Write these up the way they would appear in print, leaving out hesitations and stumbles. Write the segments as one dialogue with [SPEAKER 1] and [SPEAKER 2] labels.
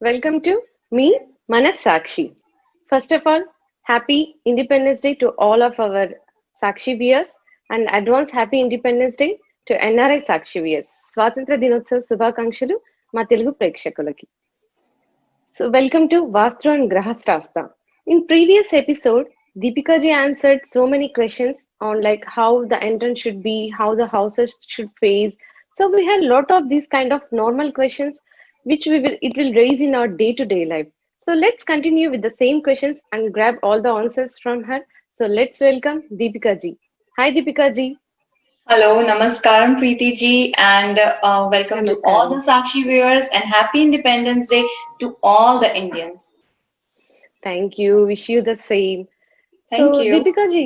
[SPEAKER 1] Welcome to me, Manas Sakshi. First of all, happy Independence Day to all of our Sakshi viewers and advance happy Independence Day to NRI Sakshi viewers. స్వాతంత్ర దినోత్సవ శుభాకాంక్షలు మా తెలుగు ప్రేక్షకులకి. So welcome to Vastu and Grahastasta. In previous episode, Deepika ji answered so many questions on like how the entrance should be, how the houses should face. So we had a lot of these kind of normal questions which it will raise in our day-to-day life. So let's continue with the same questions and grab all the answers from her. So let's welcome Deepika ji. Hi Deepika ji.
[SPEAKER 2] Hello, Namaskaram Preeti ji, and welcome to all the
[SPEAKER 1] Namaskaram.
[SPEAKER 2] Sakshi viewers and happy Independence Day to all the Indians.
[SPEAKER 1] Thank you. Wish you the same.
[SPEAKER 2] Thank
[SPEAKER 1] So,
[SPEAKER 2] you.
[SPEAKER 1] Deepika ji,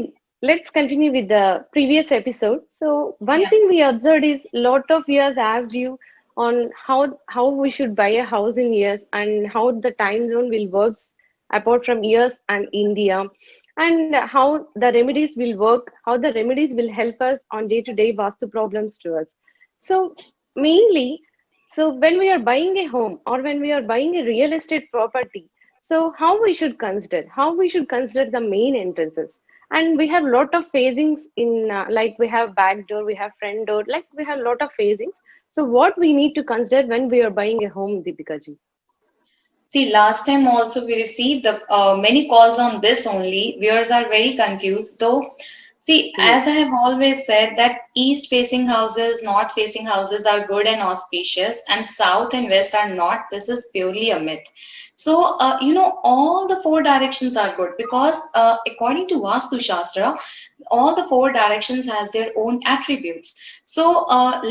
[SPEAKER 1] let's continue with the previous episode. So, one
[SPEAKER 2] Yeah.
[SPEAKER 1] thing we observed is lot of years asked you on how we should buy a house in years and how the time zone will work apart from years and India, and how the remedies will work, how the remedies will help us on day-to-day vastu problems to us. So, mainly, so when we are buying a home or when we are buying a real estate property, so how we should consider the main entrances, and we have lot of facings in like we have back door, we have front door, like we have lot of facings. So what we need to consider when we are buying a home, Deepika ji?
[SPEAKER 2] See, last time also we received many calls on this only. Viewers are very confused, though. See,
[SPEAKER 1] Yes.
[SPEAKER 2] as I have always said, that east facing houses, north facing houses are good and auspicious, and south and west are not. This is purely a myth. So, all the four directions are good because, according to Vastu Shastra, all the four directions has their own attributes. So,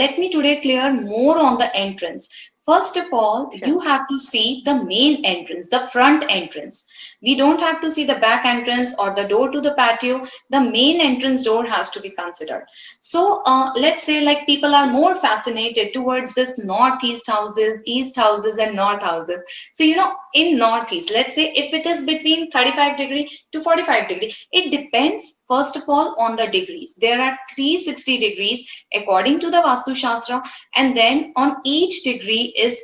[SPEAKER 2] let me today clear more on the entrance. First of all,
[SPEAKER 1] Sure.
[SPEAKER 2] you have to see the main entrance, the front entrance. We don't have to see the back entrance or the door to the patio. The main entrance door has to be considered. So let's say like people are more fascinated towards this northeast houses, east houses and north houses. So, in northeast, let's say if it is between 35-degree to 45-degree, it depends first of all on the degrees. There are 360 degrees according to the Vastu Shastra, and then on each degree is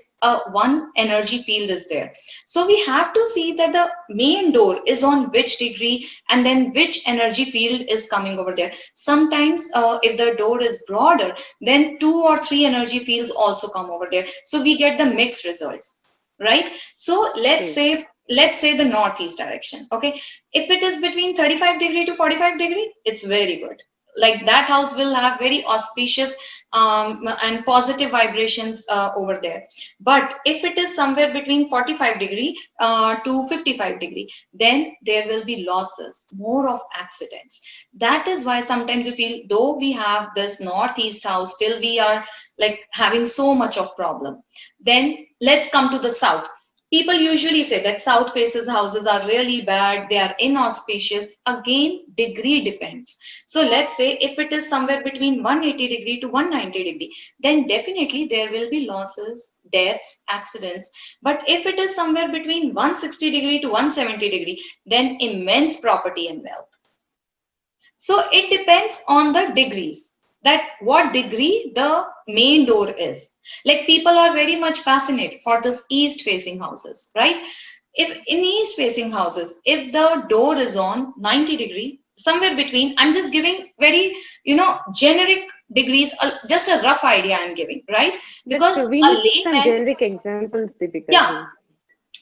[SPEAKER 2] one energy field is there. So we have to see that the main door is on which degree and then which energy field is coming over there. Sometimes if the door is broader, then two or three energy fields also come over there. So we get the mixed results, right? So
[SPEAKER 1] True.
[SPEAKER 2] let's say the northeast direction. Okay, if it is between 35-degree to 45-degree, it's very good. Like that house will have very auspicious and positive vibrations over there. But if it is somewhere between 45-degree to 55-degree, then there will be losses, more of accidents. That is why sometimes you feel, though we have this northeast house, still we are like having so much of problem. Then let's come to the south. People usually say that south faces houses are really bad, they are inauspicious. Again, degree depends. So let's say if it is somewhere between 180-degree to 190-degree, then definitely there will be losses, deaths, accidents. But if it is somewhere between 160-degree to 170-degree, then immense property and wealth. So it depends on the degrees, that what degree the main door is. Like people are very much fascinated for this east facing houses, right? If in east facing houses, if the door is on 90-degree, somewhere between, I'm just giving very, generic degrees, just a rough idea I'm giving, right?
[SPEAKER 1] That's
[SPEAKER 2] Because
[SPEAKER 1] true. We
[SPEAKER 2] a
[SPEAKER 1] need some
[SPEAKER 2] layman,
[SPEAKER 1] generic examples, Deepika
[SPEAKER 2] yeah,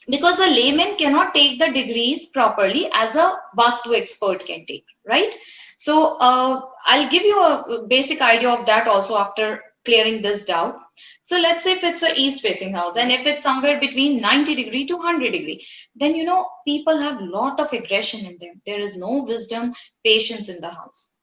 [SPEAKER 1] ji.
[SPEAKER 2] because a layman cannot take the degrees properly as a vastu expert can take, right? So I'll give you a basic idea of that also after clearing this doubt. So let's say if it's a east facing house and if it's somewhere between 90-degree to 100-degree, then people have lot of aggression in them. There is no wisdom, patience in the house.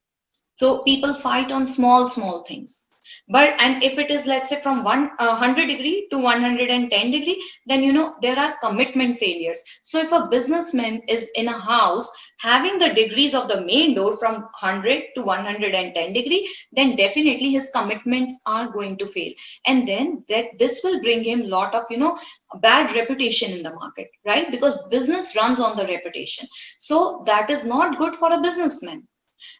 [SPEAKER 2] So people fight on small things. But and if it is, let's say, from 100-degree to 110-degree, then there are commitment failures. So if a businessman is in a house having the degrees of the main door from 100 to 110-degree, then definitely his commitments are going to fail, and then this will bring him lot of bad reputation in the market, right? Because business runs on the reputation. So that is not good for a businessman.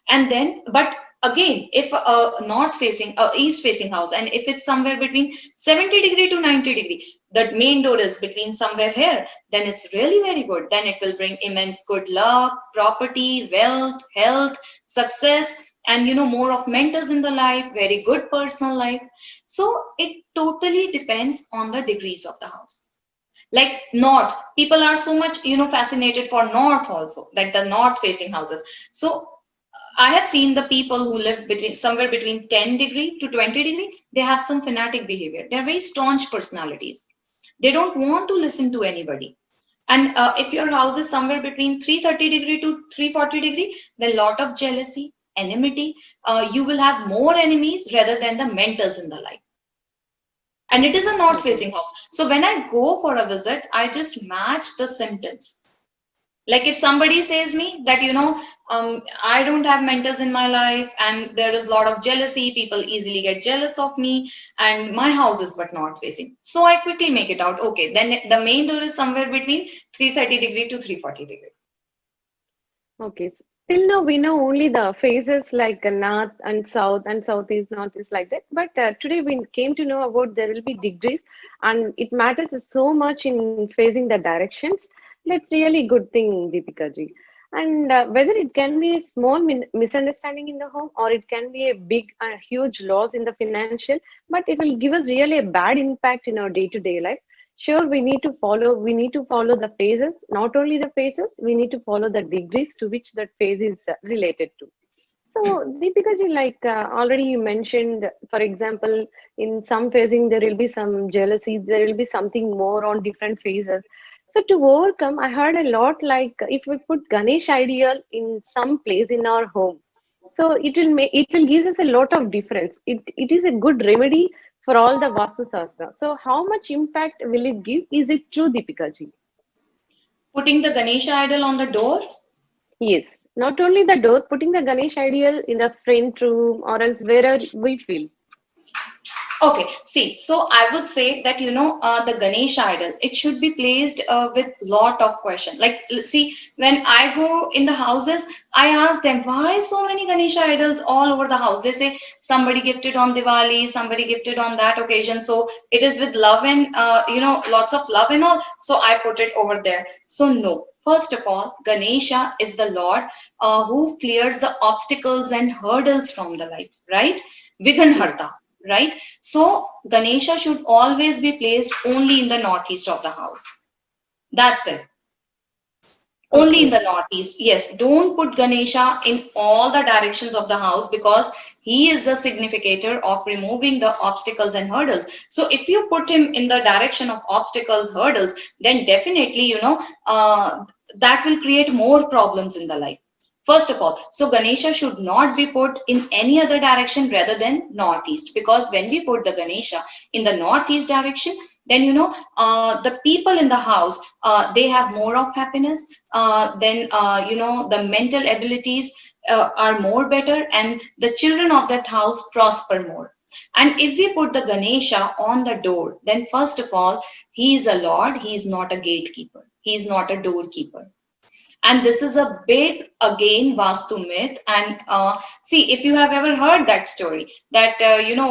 [SPEAKER 2] And then but Again, if a north facing, east facing house, and if it's somewhere between 70 degree to 90 degree, the main door is between somewhere here, then it's really very good. Then it will bring immense good luck, property, wealth, health, success, and more of mentors in the life, very good personal life. So it totally depends on the degrees of the house. Like north, people are so much fascinated for north also, like the north facing houses. So I have seen the people who live between somewhere between 10 degree to 20 degree, they have some fanatic behavior. They're very staunch personalities. They don't want to listen to anybody. And if your house is somewhere between 330 degree to 340 degree, then lot of jealousy, enmity. You will have more enemies rather than the mentors in the life. And it is a north
[SPEAKER 1] Okay.
[SPEAKER 2] facing house. So when I go for a visit, I just match the symptoms. Like if somebody says me that I don't have mentors in my life and there is a lot of jealousy, people easily get jealous of me, and my house is but north facing, so I quickly make it out, okay, then the main door is somewhere between 330 degree to 340 degree.
[SPEAKER 1] Okay. Till now, we know only the phases like north and south and southeast, northeast like that. But today we came to know about there will be degrees, and it matters so much in phasing the directions. That's really good thing, Deepika ji. And whether it can be a small misunderstanding in the home or it can be a big, huge loss in the financial, but it will give us really a bad impact in our day-to-day life. Sure, we need to follow the phases, not only the phases, we need to follow the degrees to which that phase is related to. So Deepika ji, like already you mentioned, for example, in some phasing there will be some jealousy, there will be something more on different phases. So to overcome, I heard a lot like if we put Ganesh ideal in some place in our home, so it will give us a lot of difference. It is a good remedy for all the Vastu Sastra. So how much impact will it give? Is it true, Deepika ji?
[SPEAKER 2] Putting the Ganesha idol on the door.
[SPEAKER 1] Yes. Not only the door, putting the Ganesh ideal in the front room or else wherever we feel.
[SPEAKER 2] Okay, see, so I would say that the Ganesh idol, it should be placed with lot of question. Like, see, when I go in the houses, I ask them why so many Ganesh idols all over the house. They say somebody gifted on Diwali, somebody gifted on that occasion, so it is with love and lots of love and all. So I put it over there. So no. First of all, Ganesha is the Lord who clears the obstacles and hurdles from the life, right?
[SPEAKER 1] Yes.
[SPEAKER 2] Vighanharta, right? So Ganesha should always be placed only in the northeast of the house. That's it. Only in
[SPEAKER 1] Okay.
[SPEAKER 2] the northeast. Yes, don't put Ganesha in all the directions of the house because he is the significator of removing the obstacles and hurdles. So if you put him in the direction of obstacles, hurdles, then definitely, that will create more problems in the life. First of all, so Ganesha should not be put in any other direction rather than northeast, because when we put the Ganesha in the northeast direction, then the people in the house, they have more of happiness. Then the mental abilities are more better, and the children of that house prosper more. And if we put the Ganesha on the door, then first of all, he is a lord, he is not a gatekeeper, he is not a doorkeeper. And this is a big again Vastu myth. And see, if you have ever heard that story, that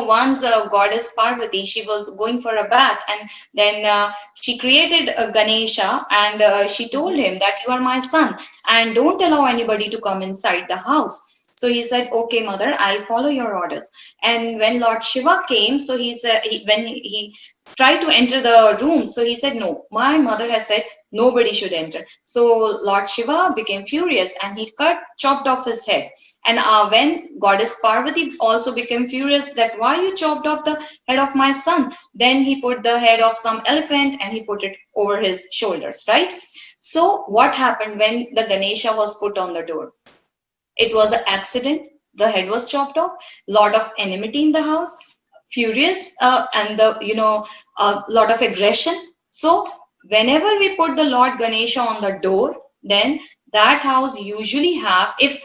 [SPEAKER 2] once goddess Parvati, she was going for a bath, and then she created a Ganesha, and she told
[SPEAKER 1] Mhm.
[SPEAKER 2] him that you are my son and don't allow anybody to come inside the house. So he said, okay, mother, I'll follow your orders. And when Lord Shiva came, so he said, when he tried to enter the room, so he said, no, my mother has said nobody should enter. So Lord Shiva became furious and he chopped off his head. And when Goddess Parvati also became furious that why you chopped off the head of my son, then he put the head of some elephant and he put it over his shoulders, right? So what happened when the Ganesha was put on the door? It was an accident. The head was chopped off. Lot of enmity in the house, furious, and the a lot of aggression. So whenever we put the Lord Ganesha on the door, then that house usually have, if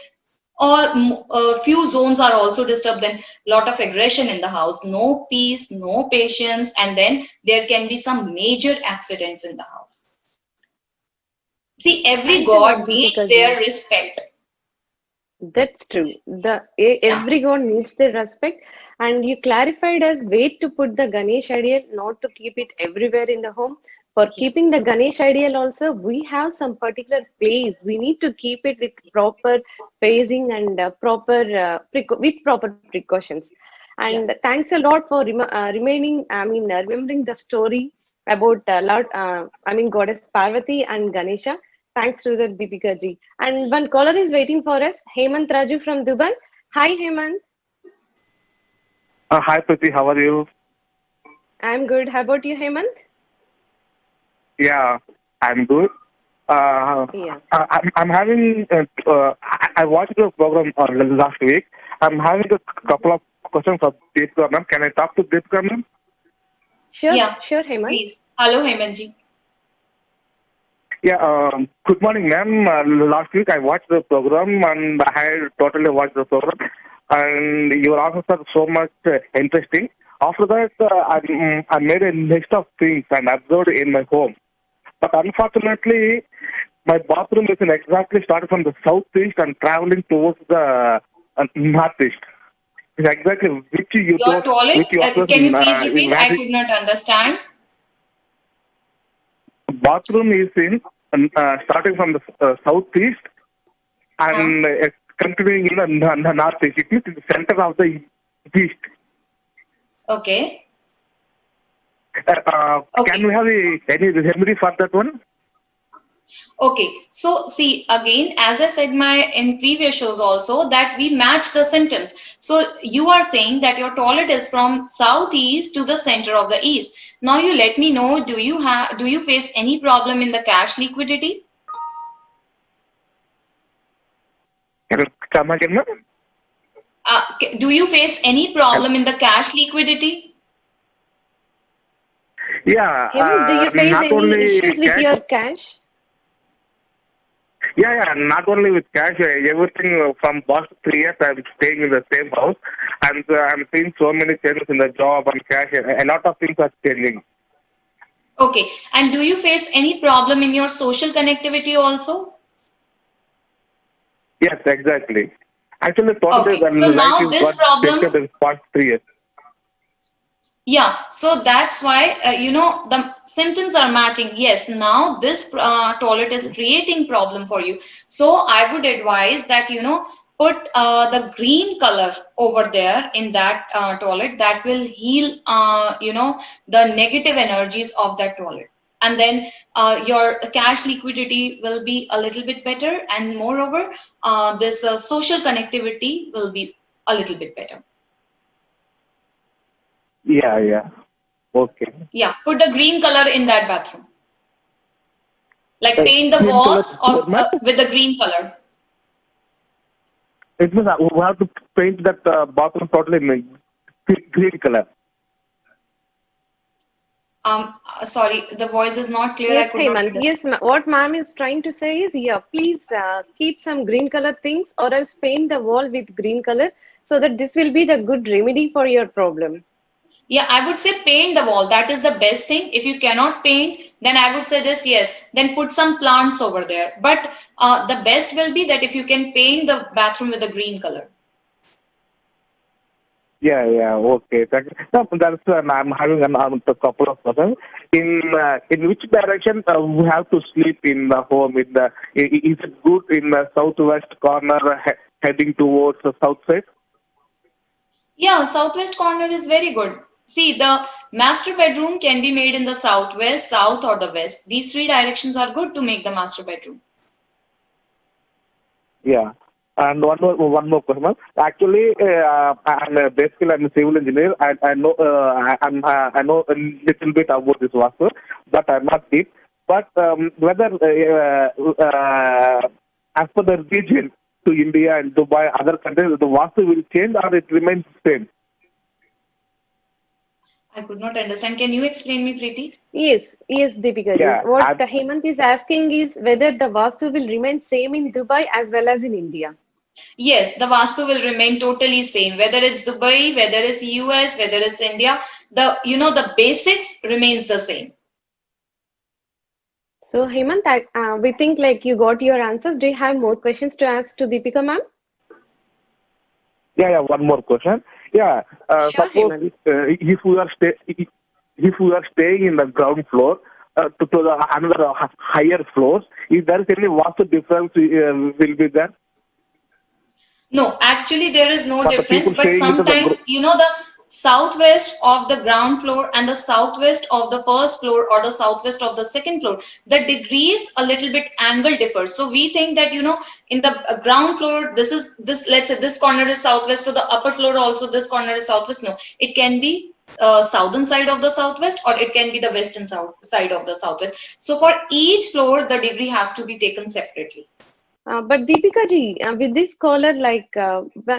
[SPEAKER 2] a few zones are also disturbed, then lot of aggression in the house, no peace, no patience, and then there can be some major accidents in the house. See, every
[SPEAKER 1] Thanks a lot,
[SPEAKER 2] god needs
[SPEAKER 1] Deepika
[SPEAKER 2] their
[SPEAKER 1] ji.
[SPEAKER 2] respect.
[SPEAKER 1] That's true.
[SPEAKER 2] Yeah.
[SPEAKER 1] Everyone needs the respect, and you clarified as where to put the Ganesh ideal, not to keep it everywhere in the home. For
[SPEAKER 2] Yeah.
[SPEAKER 1] keeping the Ganesh ideal, also we have some particular place. We need to keep it with proper phasing and with proper precautions. And
[SPEAKER 2] Yeah.
[SPEAKER 1] thanks a lot for remembering the story about Goddess Parvati and Ganesha. Thanks to the Deepika ji. And one caller is waiting for us, Hemant Raju from Dubai. Hi, Hemant.
[SPEAKER 3] Hi, Priti. How are you?
[SPEAKER 1] I'm good. How about you, Hemant?
[SPEAKER 3] Yeah, I'm good.
[SPEAKER 1] Yeah.
[SPEAKER 3] I'm having. I watched the program last week. I'm having a couple of questions for Deepika ma'am. Can I talk to Deepika ma'am?
[SPEAKER 1] Sure,
[SPEAKER 2] Yeah.
[SPEAKER 1] sure, Hemant.
[SPEAKER 2] Please. Hello, Hemanji.
[SPEAKER 3] Yeah. Good morning, ma'am. Last week I watched the program and I had totally watched the program, and your answers are so much interesting. After that, I made a list of things and observed in my home. But unfortunately, my bathroom is exactly starting from the southeast and traveling towards the northeast. It's exactly
[SPEAKER 2] Your
[SPEAKER 3] which
[SPEAKER 2] toilet,
[SPEAKER 3] you are
[SPEAKER 2] can you please repeat?
[SPEAKER 3] where
[SPEAKER 2] I
[SPEAKER 3] the
[SPEAKER 2] could not understand.
[SPEAKER 3] bathroom is in starting from the southeast
[SPEAKER 2] Huh?
[SPEAKER 3] and continuing in the northeast. It is in the center of the east.
[SPEAKER 2] Okay.
[SPEAKER 3] Can
[SPEAKER 2] Okay.
[SPEAKER 3] we have any remedy for that one?
[SPEAKER 2] Okay, so see again, as I said my in previous shows also that we match the symptoms. So you are saying that your toilet is from southeast to the center of the east. Now you let me know, do you face any problem in the cash liquidity?
[SPEAKER 3] Can you come again, ma'am?
[SPEAKER 2] Do you face any problem in the cash liquidity?
[SPEAKER 3] Yeah,
[SPEAKER 1] Hemant, do you face
[SPEAKER 3] not
[SPEAKER 1] any
[SPEAKER 3] only
[SPEAKER 1] issues with
[SPEAKER 3] cash.
[SPEAKER 1] your cash?
[SPEAKER 3] Yeah, not only with cash, everything from past 3 years I'm staying in the same house, and I'm seeing so many changes in the job and cash. A lot of things are changing.
[SPEAKER 2] Okay, and do you face any problem in your social connectivity also?
[SPEAKER 3] Yes, exactly. Actually, totally
[SPEAKER 2] Okay,
[SPEAKER 3] the
[SPEAKER 2] so
[SPEAKER 3] life
[SPEAKER 2] now
[SPEAKER 3] is
[SPEAKER 2] this
[SPEAKER 3] got changed
[SPEAKER 2] problem.
[SPEAKER 3] in the past 3 years.
[SPEAKER 2] Yeah, so that's why the symptoms are matching. Yes, now this toilet is creating problem for you. So I would advise that put the green color over there in that toilet. That will heal the negative energies of that toilet, and then your cash liquidity will be a little bit better, and moreover, this social connectivity will be a little bit better.
[SPEAKER 3] Yeah, yeah. Okay.
[SPEAKER 2] Yeah, put the green color in that bathroom. Like paint the
[SPEAKER 3] Green color
[SPEAKER 2] walls
[SPEAKER 3] floor
[SPEAKER 2] or
[SPEAKER 3] mat.
[SPEAKER 2] with the green color.
[SPEAKER 3] It means we have to paint that bathroom totally in green color.
[SPEAKER 2] Sorry, the voice is not clear. I
[SPEAKER 1] Yes,
[SPEAKER 2] could not
[SPEAKER 1] Hemant.
[SPEAKER 2] understand.
[SPEAKER 1] Yes, what ma'am is trying to say is, yeah, please keep some green color things or else paint the wall with green color so that this will be the good remedy for your problem.
[SPEAKER 2] Yeah, I would say paint the wall. That is the best thing. If you cannot paint, then I would suggest yes, then put some plants over there. But the best will be that if you can paint the bathroom with a green color.
[SPEAKER 3] Yeah, yeah, okay. No, that's I'm having a couple of questions. In which direction we have to sleep in the home? Is it good in the southwest corner heading towards the south side?
[SPEAKER 2] Yeah, southwest corner is very good. See, the master bedroom can be made in the southwest, south, or the west. These three directions are good to make the master bedroom.
[SPEAKER 3] Yeah. And one more question. Actually, I'm a civil engineer. I know I know a little bit about this vastu, but I'm not deep. But whether as per the region to India and Dubai, other countries, the vastu will change or it remains same.
[SPEAKER 2] I could not understand. Can you explain me, Preeti?
[SPEAKER 1] Yes, Deepika ji.
[SPEAKER 3] Yeah,
[SPEAKER 1] What Hemant is asking is whether the Vastu will remain same in Dubai as well as in India.
[SPEAKER 2] Yes, the Vastu will remain totally same. Whether it's Dubai, whether it's US, whether it's India, the basics remains the same.
[SPEAKER 1] So Hemant, we think like you got your answers. Do you have more questions to ask to Deepika ma'am?
[SPEAKER 3] Yeah, one more question. Yeah,
[SPEAKER 1] Sure,
[SPEAKER 3] suppose
[SPEAKER 1] Hemant.
[SPEAKER 3] if we are staying in the ground floor to the another higher floors, if there is any vastu difference will be there
[SPEAKER 2] No, actually there is no
[SPEAKER 3] for the
[SPEAKER 2] difference,
[SPEAKER 3] people
[SPEAKER 2] but
[SPEAKER 3] staying into the
[SPEAKER 2] sometimes, the southwest of the ground floor and the southwest of the first floor or the southwest of the second floor, the degrees a little bit angle differs. So we think that, in the ground floor, let's say this corner is southwest, so the upper floor also this corner is southwest. No, it can be southern side of the southwest, or it can be the western side of the southwest. So for each floor, the degree has to be taken separately.
[SPEAKER 1] But Deepika ji, with this caller,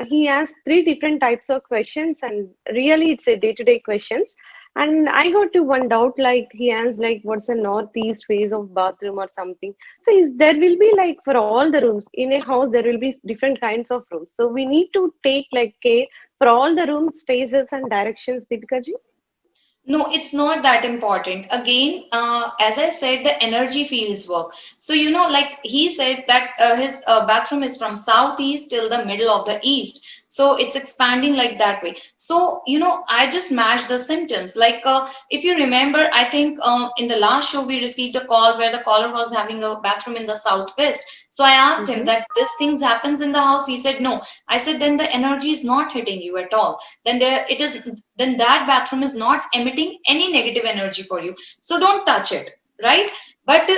[SPEAKER 1] he asked three different types of questions, and really it's a day-to-day questions. And I got to one doubt, like he asked, like, what's the northeast face of bathroom or something. So there will be like for all the rooms in a house, there will be different kinds of rooms. So we need to take like care for all the rooms, spaces, and directions, Deepika ji.
[SPEAKER 2] No, it's not that important. Again, as I said, the energy fields work. So, like he said that his bathroom is from southeast till the middle of the east. So it's expanding like that way. So, I just match the symptoms. Like, if you remember, I think in the last show, we received a call where the caller was having a bathroom in the southwest. So I asked him
[SPEAKER 1] Mm-hmm.
[SPEAKER 2] that this things happens in the house. He said, no. I said, then the energy is not hitting you at all. Then that bathroom is not emitting any negative energy for you, so don't touch it, right? But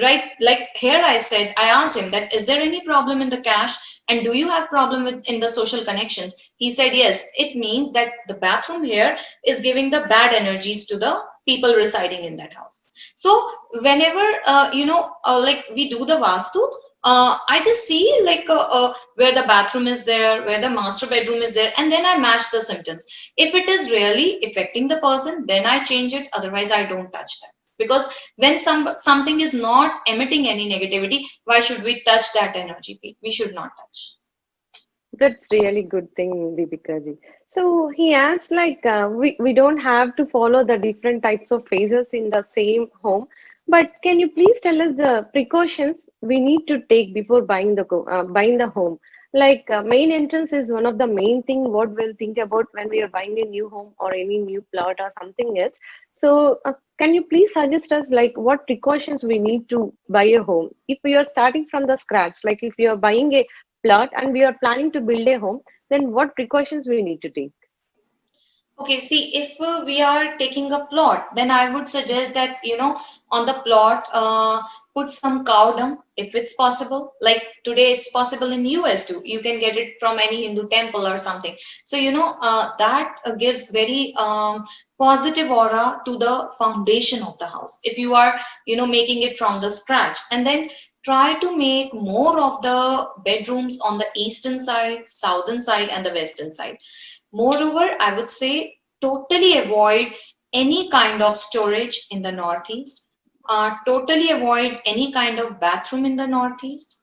[SPEAKER 2] right, like here I said, I asked him that, is there any problem in the cash, and do you have problem with in the social connections? He said yes, it means that the bathroom here is giving the bad energies to the people residing in that house. So whenever like we do the vastu, I just see like where the bathroom is there, where the master bedroom is there, and then I match the symptoms. If it is really affecting the person, then I change it. Otherwise, I don't touch that. Because when something is not emitting any negativity, why should we touch that energy? We should not touch.
[SPEAKER 1] That's really good thing, Deepika ji. So he asked like we don't have to follow the different types of phases in the same home, but can you please tell us the precautions we need to take before buying the home? Like main entrance is one of the main thing what we'll think about when we are buying a new home or any new plot or something else. So can you please suggest us like what precautions we need to buy a home if we are starting from the scratch? Like if we are buying a plot and we are planning to build a home, then what precautions we need to take?
[SPEAKER 2] Okay, see, if we are taking a plot, then I would suggest that, on the plot, put some cow dung if it's possible. Like today, it's possible in US too. You can get it from any Hindu temple or something. So, that gives very positive aura to the foundation of the house. If you are, making it from the scratch, and then try to make more of the bedrooms on the eastern side, southern side, and the western side. Moreover, I would say totally avoid any kind of storage in the Northeast. Totally avoid any kind of bathroom in the Northeast.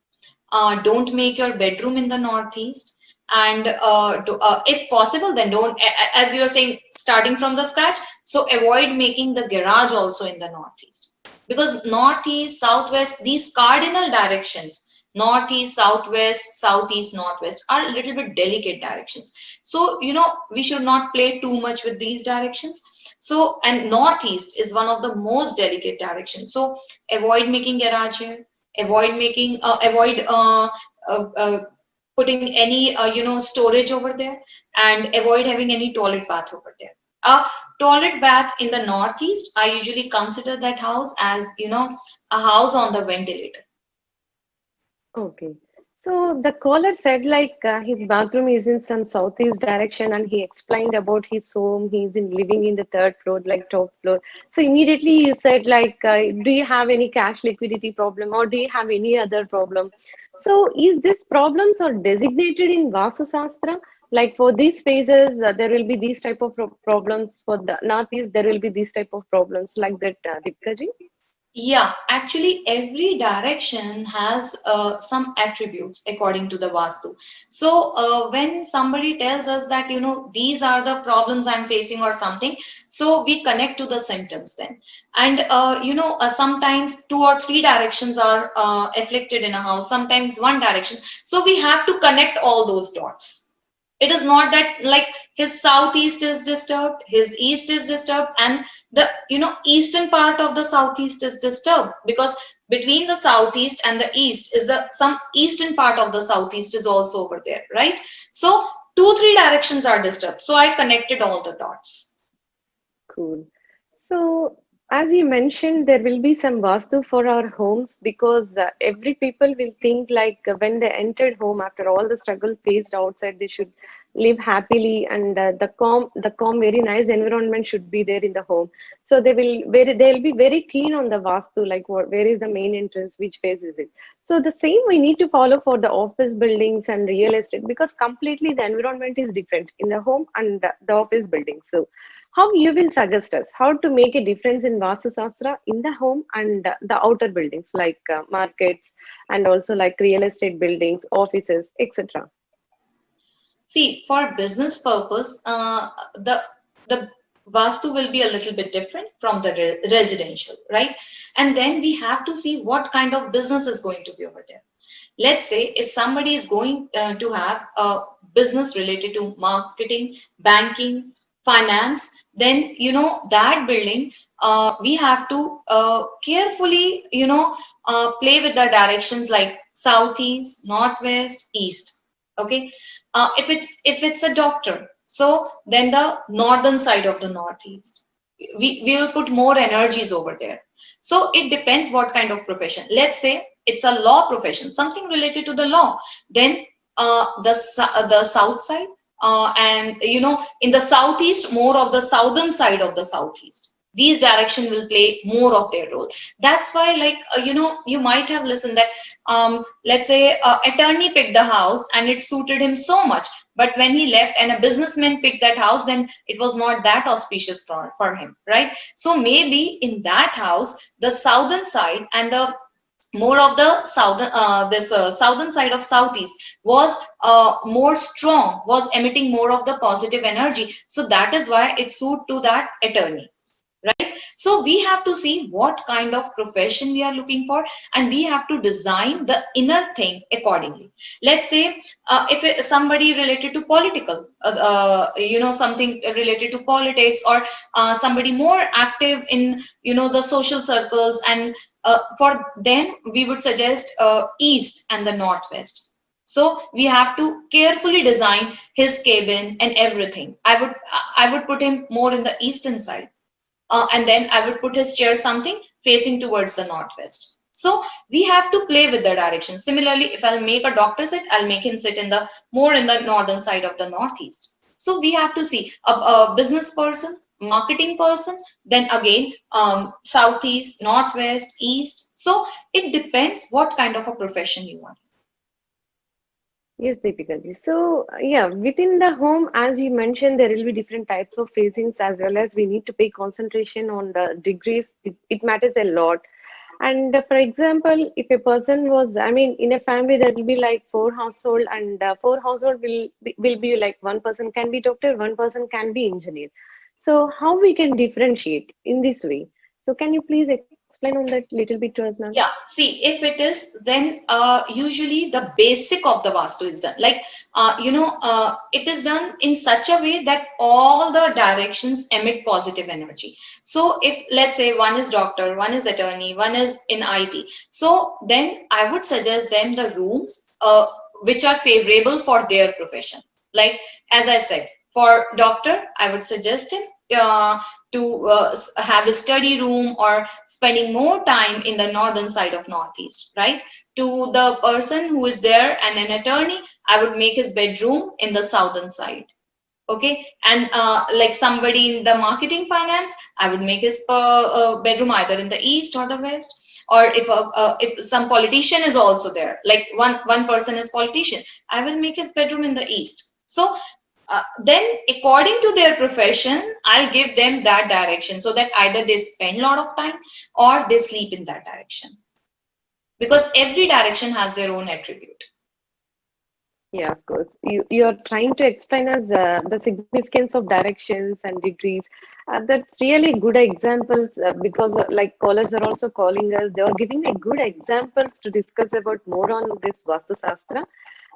[SPEAKER 2] Don't make your bedroom in the Northeast. And if possible, then don't, as you're saying, starting from the scratch. So avoid making the garage also in the Northeast. Because Northeast, Southwest, these cardinal directions, Northeast, Southwest, Southeast, Northwest, are a little bit delicate directions. So, we should not play too much with these directions. So, and Northeast is one of the most delicate directions. So, avoid making garage here, avoid putting any, storage over there, and avoid having any toilet bath over there. A toilet bath in the Northeast, I usually consider that house as, a house on the ventilator.
[SPEAKER 1] Okay. So the caller said like his bathroom is in some southeast direction and he explained about his home. He's in living in the third floor, like top floor. So immediately you said like, do you have any cash liquidity problem or do you have any other problem? So is this problems are designated in Vastu Shastra? Like for these phases, there will be these type of problems. For the northeast, there will be these type of problems like that, Deepika ji?
[SPEAKER 2] Yeah, actually, every direction has some attributes according to the Vastu. So, when somebody tells us that, these are the problems I'm facing or something, so we connect to the symptoms then. And, sometimes two or three directions are afflicted in a house, sometimes one direction. So, we have to connect all those dots. It is not that like his southeast is disturbed, his east is disturbed, and the eastern part of the southeast is disturbed, because between the southeast and the east is the some eastern part of the southeast is also over there, right? So two, three directions are disturbed. So I connected all the dots.
[SPEAKER 1] Cool. So, as you mentioned, there will be some vastu for our homes because every people will think like when they entered home after all the struggle faced outside, they should live happily and the calm, very nice environment should be there in the home. So they'll be very keen on the vastu, like where is the main entrance, which face is it. So the same we need to follow for the office buildings and real estate because completely the environment is different in the home and the office building. So how you will suggest us how to make a difference in Vastu Sastra in the home and the outer buildings like markets and also like real estate buildings, offices, etc.
[SPEAKER 2] See, for business purpose, the Vastu will be a little bit different from the residential, right? And then we have to see what kind of business is going to be over there. Let's say if somebody is going to have a business related to marketing, banking, finance, then that building we have to carefully play with the directions like southeast, northwest, east. Okay, if it's a doctor, so then the northern side of the northeast, we will put more energies over there. So it depends what kind of profession. Let's say it's a law profession, something related to the law, then the south side, and in the southeast, more of the southern side of the southeast, these direction will play more of their role. That's why, like, you might have listened that let's say attorney picked the house and it suited him so much, but when he left and a businessman picked that house, then it was not that auspicious for him, right? So maybe in that house, the southern side and the more of the southern southern side of southeast was more strong, was emitting more of the positive energy, so that is why it suit to that attorney, right? So we have to see what kind of profession we are looking for, and we have to design the inner thing accordingly. Let's say somebody related to political, something related to politics, or somebody more active in the social circles, and for them we would suggest east and the northwest. So we have to carefully design his cabin and everything. I would put him more in the eastern side, and then I would put his chair something facing towards the northwest. So we have to play with the direction. Similarly, if I'll make a doctor sit, I'll make him sit in the more in the northern side of the northeast. So we have to see a business person, marketing person, then again southeast, northwest, east. So it depends what kind of a profession you want.
[SPEAKER 1] Yes, Deepika ji. So, yeah, within the home, as you mentioned, there will be different types of facings as well as we need to pay concentration on the degrees. It matters a lot. And for example, if a person was, I mean, in a family, there will be like four household, and four household will be like one person can be doctor, one person can be engineer. So, how we can differentiate in this way? So, can you please explain on that little bit to us, ma'am?
[SPEAKER 2] Yeah, see, if it is, then usually the basic of the Vastu is done. Like, it is done in such a way that all the directions emit positive energy. So if, let's say, one is doctor, one is attorney, one is in IT, so then I would suggest them the rooms which are favorable for their profession. Like, as I said, for doctor, I would suggest him to have a study room or spending more time in the northern side of northeast, right? To the person who is there and an attorney, I would make his bedroom in the southern side. Okay, and like somebody in the marketing finance, I would make his bedroom either in the east or the west. Or if some politician is also there, like one person is politician, I will make his bedroom in the east. So then according to their profession, I'll give them that direction, so that either they spend a lot of time or they sleep in that direction, because every direction has their own attribute.
[SPEAKER 1] Yeah, of course. You are trying to explain us the significance of directions and degrees. That's really good examples because like callers are also calling us. They are giving me good examples to discuss about more on this Vastu Sastra.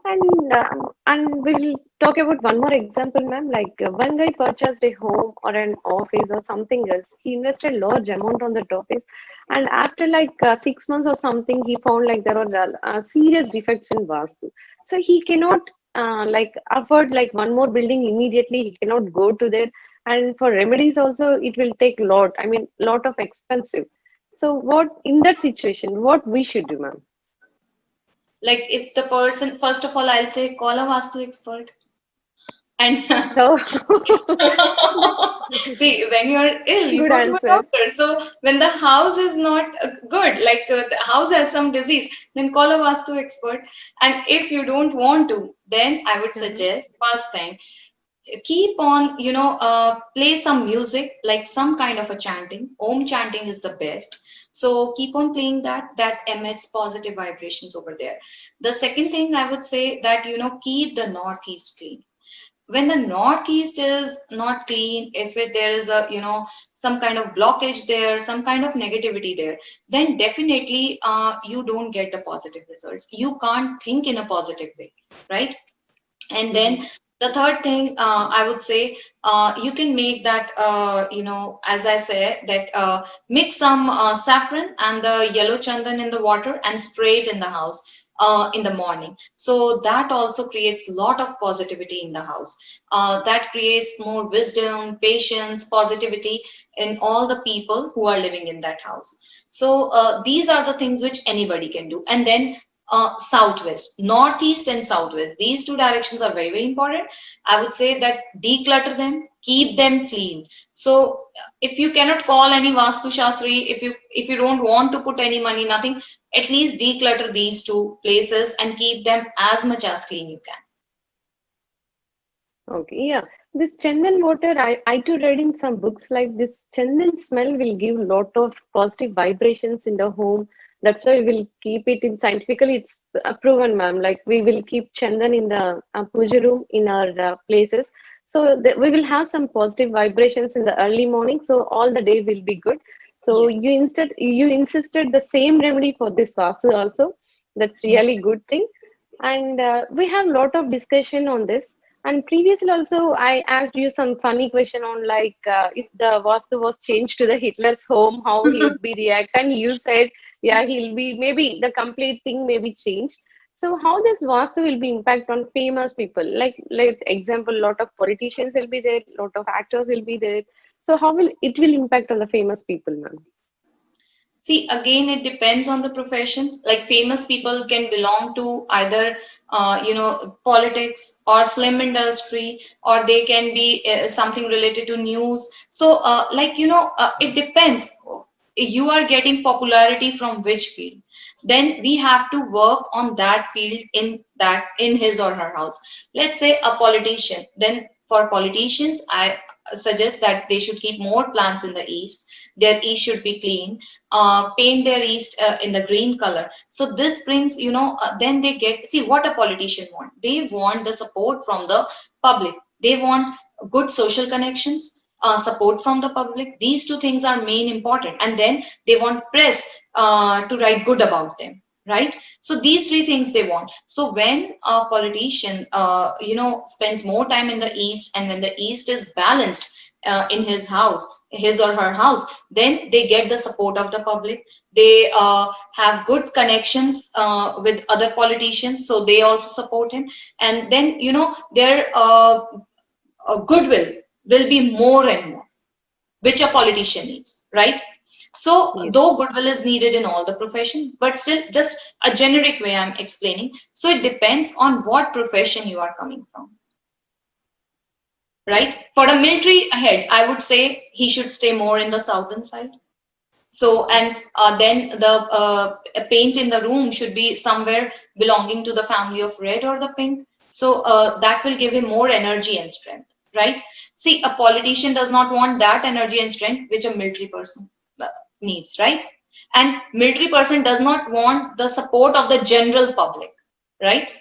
[SPEAKER 1] And we will talk about one more example, ma'am. Like one guy purchased a home or an office or something else. He invested large amount on that office, and after like 6 months or something, he found like there were serious defects in Vastu. So he cannot like afford like one more building immediately. He cannot go to there, and for remedies also it will take lot. I mean, lot of expensive. So what in that situation, what we should do, ma'am?
[SPEAKER 2] Like if the person, first of all, I'll say call a Vastu expert. And
[SPEAKER 1] So
[SPEAKER 2] see, when you're ill, you
[SPEAKER 1] good
[SPEAKER 2] go to a
[SPEAKER 1] answer.
[SPEAKER 2] doctor. So when the house is not good, like the house has some disease, then call a Vastu expert. And if you don't want to, then I would
[SPEAKER 1] Mhm.
[SPEAKER 2] suggest first thing, keep on, play some music, like some kind of a chanting. Om chanting is the best. So keep on playing that. That emits positive vibrations over there. The second thing I would say that, keep the northeast clean. When the northeast is not clean, if there is a, some kind of blockage there, some kind of negativity there, then definitely you don't get the positive results. You can't think in a positive way, right? And then
[SPEAKER 1] Mhm.
[SPEAKER 2] the third thing, I would say, you can make that, as I say, that mix some saffron and the yellow chandan in the water and spray it in the house in the morning. So that also creates a lot of positivity in the house. That creates more wisdom, patience, positivity in all the people who are living in that house. So these are the things which anybody can do. And then southwest, northeast and southwest, these two directions are very, very important. I would say that declutter them, keep them clean. So if you cannot call any Vastu Shastri, if you don't want to put any money, nothing, at least declutter these two places and keep them as much as clean you can.
[SPEAKER 1] Okay, yeah. This Chandan water, I too read in some books like this Chandan smell will give lot of positive vibrations in the home. That's why we'll keep it in scientifically it's proven, ma'am. Like we will keep Chandan in the puja room in our places. So that we will have some positive vibrations in the early morning. So all the day will be good. So
[SPEAKER 2] Yeah.
[SPEAKER 1] you insisted the same remedy for this vasu also. That's really good thing. And we have lot of discussion on this. And previously also, I asked you some funny question on like if the Vastu was changed to the Hitler's home, how he would be react. And you said, yeah, he'll be maybe the complete thing may be changed. So how this Vastu will be impact on famous people? Like example, lot of politicians will be there, lot of actors will be there. So how will it will impact on the famous people, ma'am?
[SPEAKER 2] See, again, it depends on the profession. Like famous people can belong to either, politics or film industry, or they can be something related to news. So, it depends. You are getting popularity from which field? Then we have to work on that field in his or her house. Let's say a politician. Then for politicians, I suggest that they should keep more plants in the east. Their east should be clean, paint their east in the green color. So this brings, then they get, see what a politician want. They want the support from the public. They want good social connections, support from the public. These two things are main important. And then they want press to write good about them. Right. So these three things they want. So when a politician, spends more time in the east, and when the east is balanced in his house, his or her house, then they get the support of the public. They have good connections with other politicians, so they also support him. And then, their goodwill will be more and more, which a politician needs, right? So
[SPEAKER 1] Yes.
[SPEAKER 2] though goodwill is needed in all the profession, but still just a generic way I'm explaining. So it depends on what profession you are coming from, right? For a military head, I would say he should stay more in the southern side. So, and then the paint in the room should be somewhere belonging to the family of red or the pink. So that will give him more energy and strength, right? See, a politician does not want that energy and strength which a military person needs, right? And military person does not want the support of the general public, right?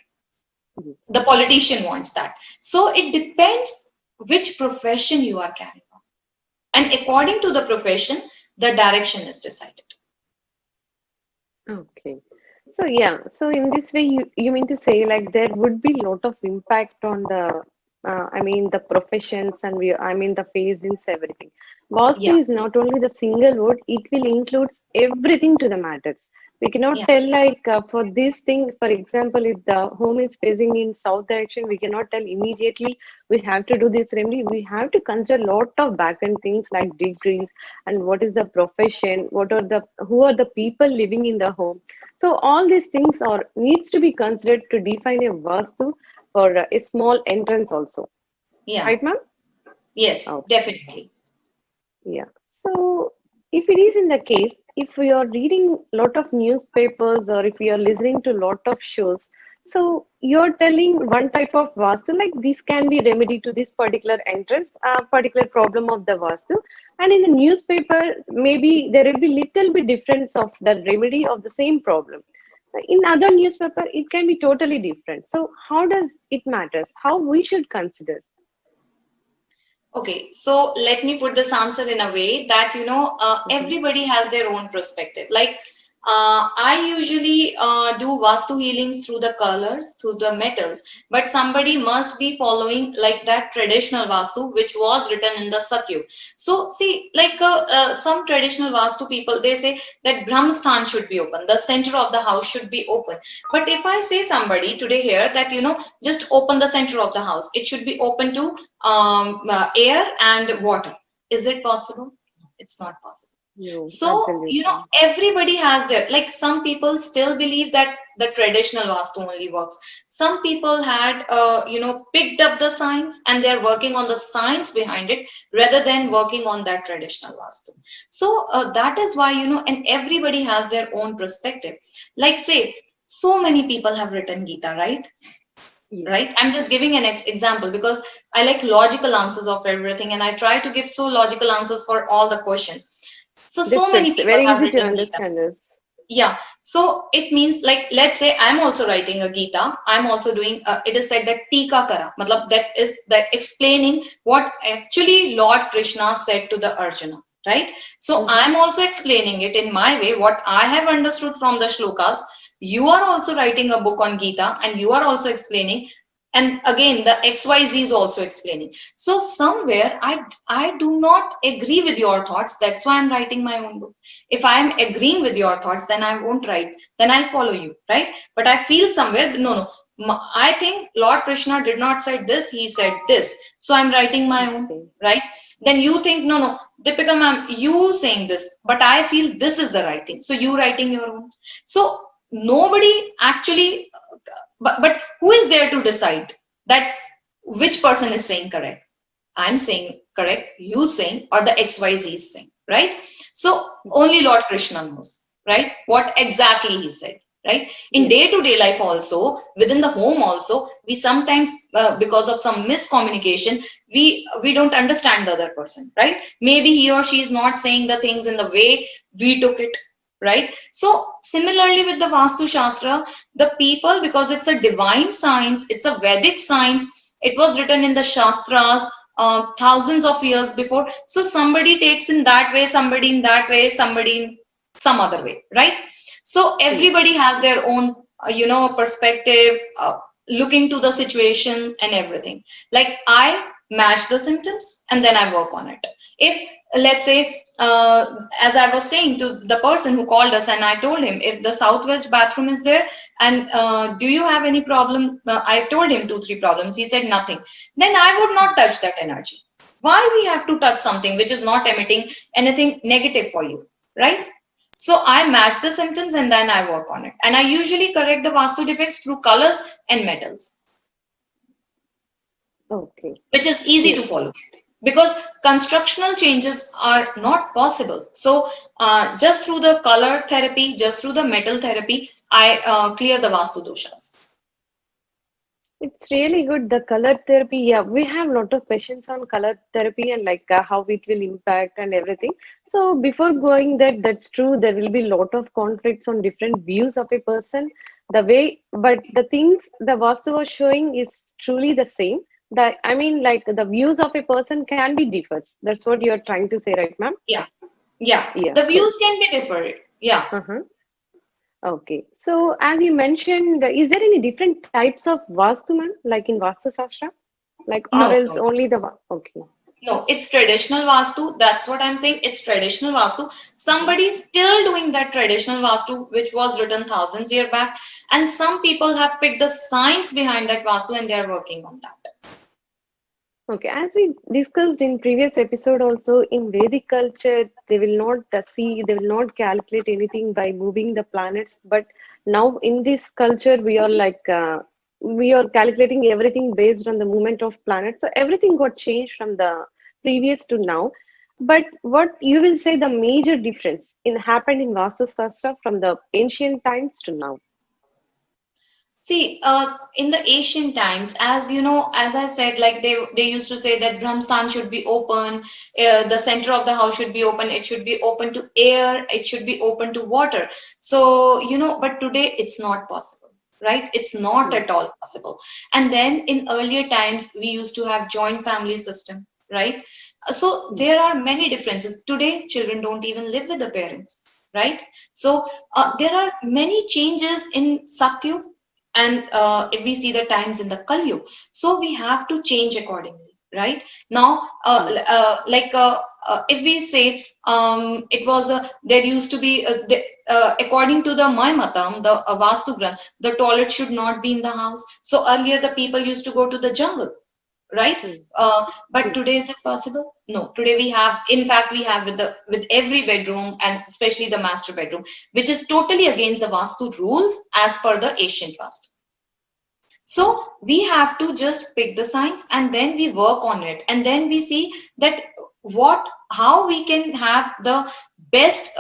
[SPEAKER 1] Yes.
[SPEAKER 2] The politician wants that. So it depends which profession you are carrying on. And according to the profession, the direction is decided.
[SPEAKER 1] Okay. So yeah, so in this way, you mean to say like there would be lot of impact on the, I mean the professions and I mean the phasings everything.
[SPEAKER 2] Yeah,
[SPEAKER 1] Vastu is not only the single word; it will include everything to the matters. We cannot
[SPEAKER 2] yeah,
[SPEAKER 1] tell like for this thing, for example, if the home is facing in south direction, we cannot tell immediately we have to do this remedy. We have to consider lot of back end things like degrees and what is the profession, what are the who are the people living in the home, so all these things are needs to be considered to define a vastu for a small entrance also,
[SPEAKER 2] yeah.
[SPEAKER 1] right, ma'am?
[SPEAKER 2] Yes,
[SPEAKER 1] Okay,
[SPEAKER 2] definitely.
[SPEAKER 1] yeah. So if it is in the case, if we are reading lot of newspapers or if we are listening to lot of shows, so you're telling one type of vastu like this can be remedy to this particular entrance, particular problem of the vastu, and in the newspaper maybe there will be little bit difference of the remedy of the same problem. In other newspaper, it can be totally different. So how does it matters? How we should consider?
[SPEAKER 2] Okay, so let me put this answer in a way that,
[SPEAKER 1] Mhm.
[SPEAKER 2] everybody has their own perspective. Like, I usually do Vastu healings through the colors, through the metals, but somebody must be following like that traditional Vastu, which was written in the Satyug. So, see, like some traditional Vastu people, they say that Brahmasthan should be open, the center of the house should be open. But if I say somebody today here that, just open the center of the house, it should be open to air and water. Is it possible? It's not possible.
[SPEAKER 1] No,
[SPEAKER 2] So,
[SPEAKER 1] absolutely.
[SPEAKER 2] everybody has their, like some people still believe that the traditional Vastu only works. Some people had, picked up the science and they're working on the science behind it rather than working on that traditional Vastu. So, that is why, and everybody has their own perspective. Like, say, so many people have written Gita, right?
[SPEAKER 1] Yes.
[SPEAKER 2] Right, I'm just giving an example because I like logical answers of everything and I try to give so logical answers for all the questions. So
[SPEAKER 1] That's
[SPEAKER 2] many
[SPEAKER 1] it's
[SPEAKER 2] people
[SPEAKER 1] very
[SPEAKER 2] have
[SPEAKER 1] easy to
[SPEAKER 2] written Gita.
[SPEAKER 1] understand this.
[SPEAKER 2] Yeah, so it means like, let's say I'm also writing a Gita, I'm also doing it is said that tika kara, matlab that is the explaining what actually Lord Krishna said to the Arjuna, right? So
[SPEAKER 1] Mhm.
[SPEAKER 2] I'm also explaining it in my way what I have understood from the shlokas. You are also writing a book on Gita and you are also explaining, and again the XYZ is also explaining. So somewhere I do not agree with your thoughts, that's why I'm writing my own book. If I am agreeing with your thoughts, then I won't write, then I'll follow you, right? But I feel somewhere no, no, I think Lord Krishna did not say this, he said this, so I'm writing my own,
[SPEAKER 1] Okay.
[SPEAKER 2] right? Then you think no, no, Deepika ma'am, you saying this, but I feel this is the right thing, so you writing your own. So nobody actually, but who is there to decide that which person is saying correct? I'm saying correct, you saying, or the XYZ is saying, right? So only Lord Krishna knows, right? What exactly he said, right? In
[SPEAKER 1] Yes.
[SPEAKER 2] day-to-day life also, within the home also, we sometimes, because of some miscommunication, we don't understand the other person, right? Maybe he or she is not saying the things in the way we took it, right? So similarly with the Vastu Shastra, the people, because it's a divine science, it's a Vedic science, it was written in the Shastras thousands of years before. So somebody takes in that way, somebody in that way, somebody in some other way, right? So
[SPEAKER 1] Yes.
[SPEAKER 2] everybody has their own, perspective, looking to the situation and everything. Like I match the symptoms and then I work on it. If let's say, as I was saying to the person who called us, and I told him if the southwest bathroom is there, and do you have any problem? I told him 2, 3 problems. He said nothing. Then I would not touch that energy. Why we have to touch something which is not emitting anything negative for you, right? So I match the symptoms and then I work on it. And I usually correct the Vastu defects through colors and metals,
[SPEAKER 1] Okay.
[SPEAKER 2] which is easy to
[SPEAKER 1] Yes.
[SPEAKER 2] follow because constructional changes are not possible. So just through the color therapy, just through the metal therapy, I clear the Vastu doshas.
[SPEAKER 1] It's really good. The color therapy, yeah, we have a lot of questions on color therapy and like how it will impact and everything. So before going that, that's true. There will be a lot of conflicts on different views of a person. The way, but the things the Vastu was showing is truly the same. The, I mean, like the views of a person can be differs. That's what you're trying to say, right, ma'am?
[SPEAKER 2] Yeah, yeah.
[SPEAKER 1] Yeah,
[SPEAKER 2] The
[SPEAKER 1] cool.
[SPEAKER 2] views can be different. Yeah.
[SPEAKER 1] Uh-huh. Okay. So as you mentioned, is there any different types of Vastu, ma'am, like in Vastu Sastra? Like, or
[SPEAKER 2] No,
[SPEAKER 1] else
[SPEAKER 2] no,
[SPEAKER 1] only the, okay.
[SPEAKER 2] no. It's traditional Vastu. That's what I'm saying. It's traditional Vastu.
[SPEAKER 1] Mhm.
[SPEAKER 2] Somebody's still doing that traditional Vastu, which was written thousands year back. And some people have picked the science behind that Vastu and they are working on that.
[SPEAKER 1] Okay, as we discussed in previous episode also, in Vedic culture, they will not they will not calculate anything by moving the planets. But now in this culture, we are calculating everything based on the movement of planets. So everything got changed from the previous to now. But what you will say the major difference in happened in Vastu Shastra from the ancient times to now?
[SPEAKER 2] See, in the ancient times, as you know, as I said, like they used to say that Brahmstan should be open, the center of the house should be open, it should be open to air, it should be open to water. So, but today it's not possible, right? It's not
[SPEAKER 1] Hmm.
[SPEAKER 2] at all possible. And then in earlier times, we used to have joint family system, right? So
[SPEAKER 1] Hmm.
[SPEAKER 2] there are many differences. Today, children don't even live with the parents, right? So there are many changes in Satyug, and if we see the times in the Kalyug, so we have to change accordingly, right? Now,
[SPEAKER 1] Hmm.
[SPEAKER 2] if we say it was there used to be according to the Maimatam, the Vastu Granth, the toilet should not be in the house. So earlier the people used to go to the jungle, right?
[SPEAKER 1] Hmm.
[SPEAKER 2] But today is it possible? No. Today we have, in fact, we have with every bedroom and especially the master bedroom, which is totally against the Vastu rules as per the ancient Vastu. So we have to just pick the science and then we work on it, and then we see that how we can have the best,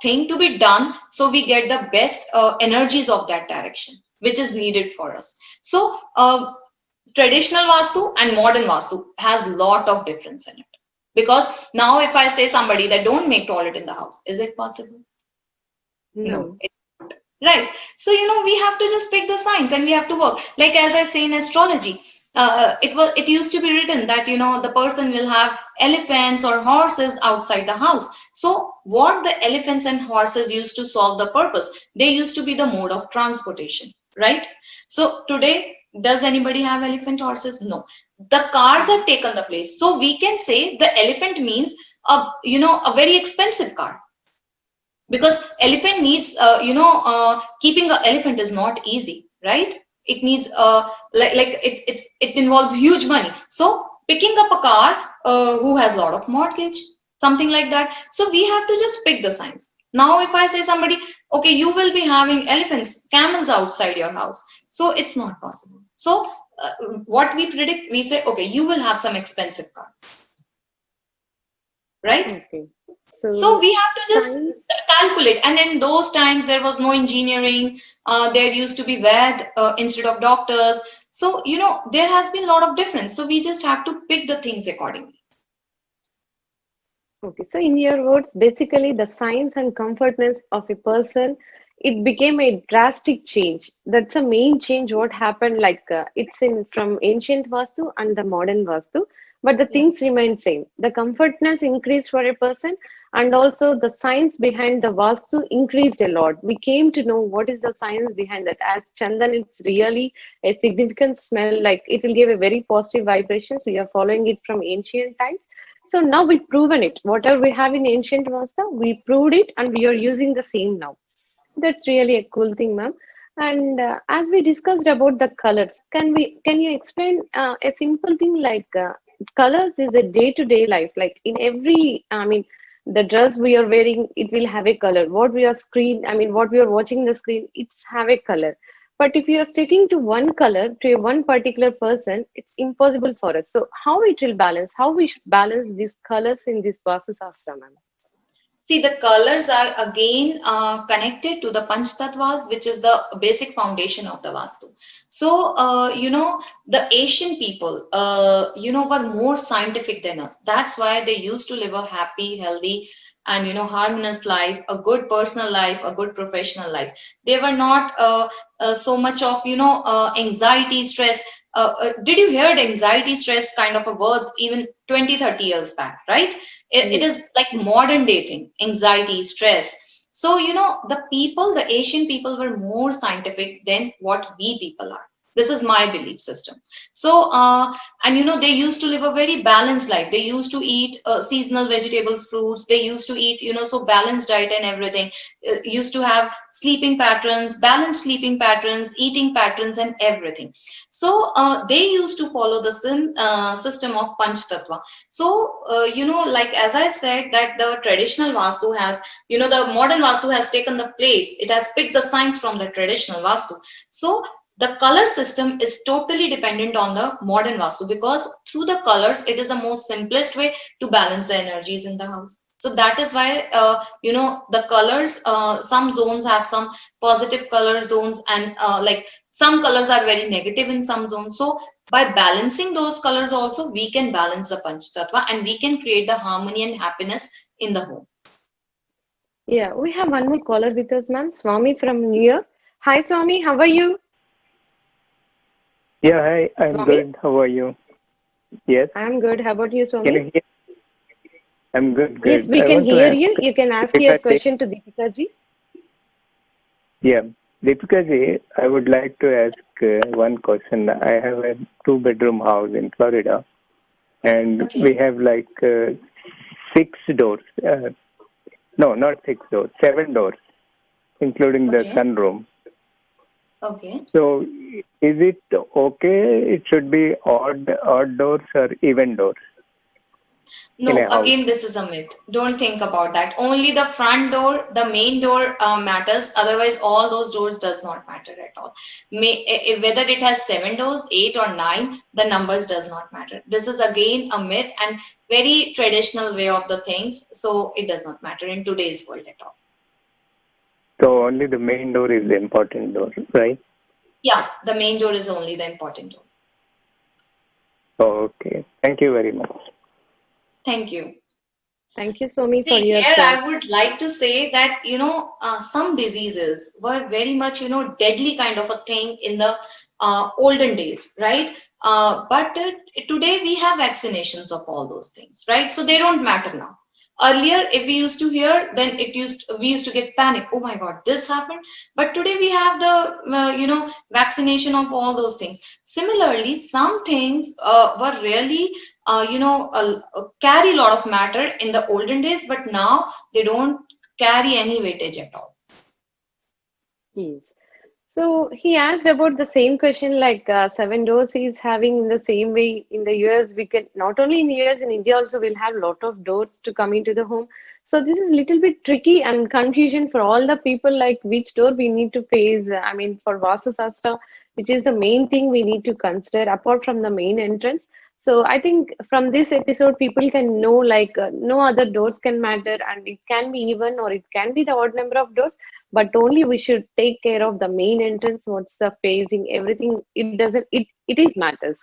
[SPEAKER 2] thing to be done, so we get the best energies of that direction, which is needed for us. So traditional Vastu and modern Vastu has lot of difference in it. Because now if I say somebody that don't make toilet in the house, is it possible? No.
[SPEAKER 1] No.
[SPEAKER 2] Right. So, we have to just pick the signs and we have to work. Like as I say in astrology, it used to be written that, the person will have elephants or horses outside the house. So what the elephants and horses used to solve the purpose? They used to be the mode of transportation, right? So today, does anybody have elephant horses? No. The cars
[SPEAKER 1] Hmm.
[SPEAKER 2] have taken the place. So we can say the elephant means a very expensive car, because elephant needs keeping an elephant is not easy, right? It needs it involves huge money. So picking up a car who has a lot of mortgage, something like that. So we have to just pick the signs. Now if I say somebody, okay, you will be having elephants, camels outside your house, so it's not possible. So what we predict, we say, okay, you will have some expensive car, right?
[SPEAKER 1] Okay.
[SPEAKER 2] So
[SPEAKER 1] So
[SPEAKER 2] we have to just
[SPEAKER 1] science.
[SPEAKER 2] calculate. And in those times, there was no engineering. There used to be vet instead of doctors. So, there has been a lot of difference. So we just have to pick the things accordingly.
[SPEAKER 1] Okay, so in your words, basically the science and comfortness of a person, it became a drastic change. That's a main change. What happened? It's in from ancient Vastu and the modern Vastu, but the
[SPEAKER 2] Yeah.
[SPEAKER 1] things remain same. The comfortness increased for a person, and also the science behind the Vastu increased a lot. We came to know what is the science behind that. As Chandan, it's really a significant smell. Like it will give a very positive vibrations. We are following it from ancient times, so now we've proven it. Whatever we have in ancient Vasta, we proved it and we are using the same now. That's really a cool thing, ma'am. And as we discussed about the colors, can you explain a simple thing like colors is a day-to-day life. Like in every, I mean, the dress we are wearing, it will have a color. What we are watching the screen, it's have a color. But if you are sticking to one color to a one particular person, it's impossible for us. So how it will balance? How we should balance these colors in this Vastu Sastra, ma'am?
[SPEAKER 2] See, the colors are again connected to the Panchtattvas, which is the basic foundation of the Vastu. So, the Asian people, were more scientific than us. That's why they used to live a happy, healthy, and, harmonious life, a good personal life, a good professional life. They were not so much of, anxiety, stress. Did you hear the anxiety, stress kind of a words even 20, 30 years back, right? It
[SPEAKER 1] Yes.
[SPEAKER 2] is like modern day thing, anxiety, stress. So, the Asian people were more scientific than what we people are. This is my belief system. So, and they used to live a very balanced life. They used to eat seasonal vegetables, fruits. They used to eat, so balanced diet and everything. Used to have sleeping patterns, balanced sleeping patterns, eating patterns, and everything. So, they used to follow the system of Panch Tattva. So, like as I said, that the traditional Vastu has, the modern Vastu has taken the place. It has picked the signs from the traditional Vastu. So, the color system is totally dependent on the modern Vastu, because through the colors, it is the most simplest way to balance the energies in the house. So that is why, the colors, some zones have some positive color zones, and like some colors are very negative in some zones. So by balancing those colors also, we can balance the Panch Tattva, and we can create the harmony and happiness in the home.
[SPEAKER 1] Yeah, we have one more caller with us, ma'am. Swami from New York. Hi, Swami. How are you?
[SPEAKER 4] Yeah, hi, I'm
[SPEAKER 1] Swami?
[SPEAKER 4] good. How are you? Yes,
[SPEAKER 1] I'm good. How about you,
[SPEAKER 4] can
[SPEAKER 1] Swami?
[SPEAKER 4] you hear? I'm good,
[SPEAKER 1] Yes,
[SPEAKER 4] good.
[SPEAKER 1] we
[SPEAKER 4] I
[SPEAKER 1] can
[SPEAKER 4] want to
[SPEAKER 1] hear
[SPEAKER 4] ask
[SPEAKER 1] you. You can ask your
[SPEAKER 4] Deepika ji.
[SPEAKER 1] question to Deepika ji.
[SPEAKER 4] Yeah, Deepika ji, I would like to ask one question. I have a two-bedroom house in Florida, and
[SPEAKER 2] Okay.
[SPEAKER 4] we have like 6 doors. No, not 6 doors, 7 doors, including the
[SPEAKER 2] Okay.
[SPEAKER 4] sunroom.
[SPEAKER 2] Okay.
[SPEAKER 4] So, is it okay? It should be odd doors or even doors in
[SPEAKER 2] No,
[SPEAKER 4] a house.
[SPEAKER 2] again, this is a myth. Don't think about that. Only the front door, the main door matters. Otherwise, all those doors does not matter at all. Whether it has 7 doors, 8 or 9, the numbers does not matter. This is again a myth and very traditional way of the things. So it does not matter in today's world at all.
[SPEAKER 4] So only the main door is the important door, right?
[SPEAKER 2] Yeah, the main door is only the important door.
[SPEAKER 4] Okay. Thank you very much.
[SPEAKER 2] Thank you.
[SPEAKER 1] Thank you, Swami, for
[SPEAKER 2] See,
[SPEAKER 1] your
[SPEAKER 2] here I would like to say that, some diseases were very much, deadly kind of a thing in the olden days, right? But today we have vaccinations of all those things, right? So they don't matter now. Earlier, if we used to hear, then we used to get panic. Oh my God, this happened. But today we have the, vaccination of all those things. Similarly, some things were really carry a lot of matter in the olden days, but now they don't carry any weightage at all.
[SPEAKER 1] Yes. So he asked about the same question, like 7 doors he's having in the same way in the US. We can not only in US, in India also we'll have lot of doors to come into the home. So this is little bit tricky and confusion for all the people, like which door we need to face. I mean, for Vastu Shastra, which is the main thing we need to consider apart from the main entrance. So I think from this episode, people can know like no other doors can matter, and it can be even or it can be the odd number of doors, but only we should take care of the main entrance, what's the phasing, everything. It doesn't, it is matters.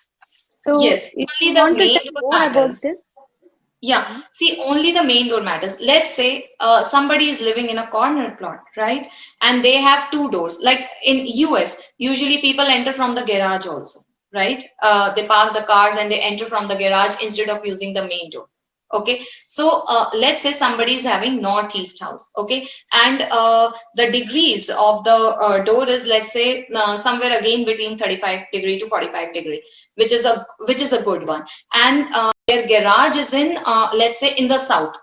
[SPEAKER 1] So
[SPEAKER 2] Yes,
[SPEAKER 1] if you
[SPEAKER 2] only the
[SPEAKER 1] want to
[SPEAKER 2] main
[SPEAKER 1] tell
[SPEAKER 2] door
[SPEAKER 1] more about
[SPEAKER 2] matters.
[SPEAKER 1] this.
[SPEAKER 2] Yeah, see, only the main door matters. Let's say somebody is living in a corner plot, right? And they have 2 doors. Like in US, usually people enter from the garage also, right? They park the cars and they enter from the garage instead of using the main door. Okay, so let's say somebody is having northeast house. Okay, and the degrees of the door is, let's say, somewhere again between 35 degree to 45 degree, which is a good one. And their garage is in, let's say, in the south.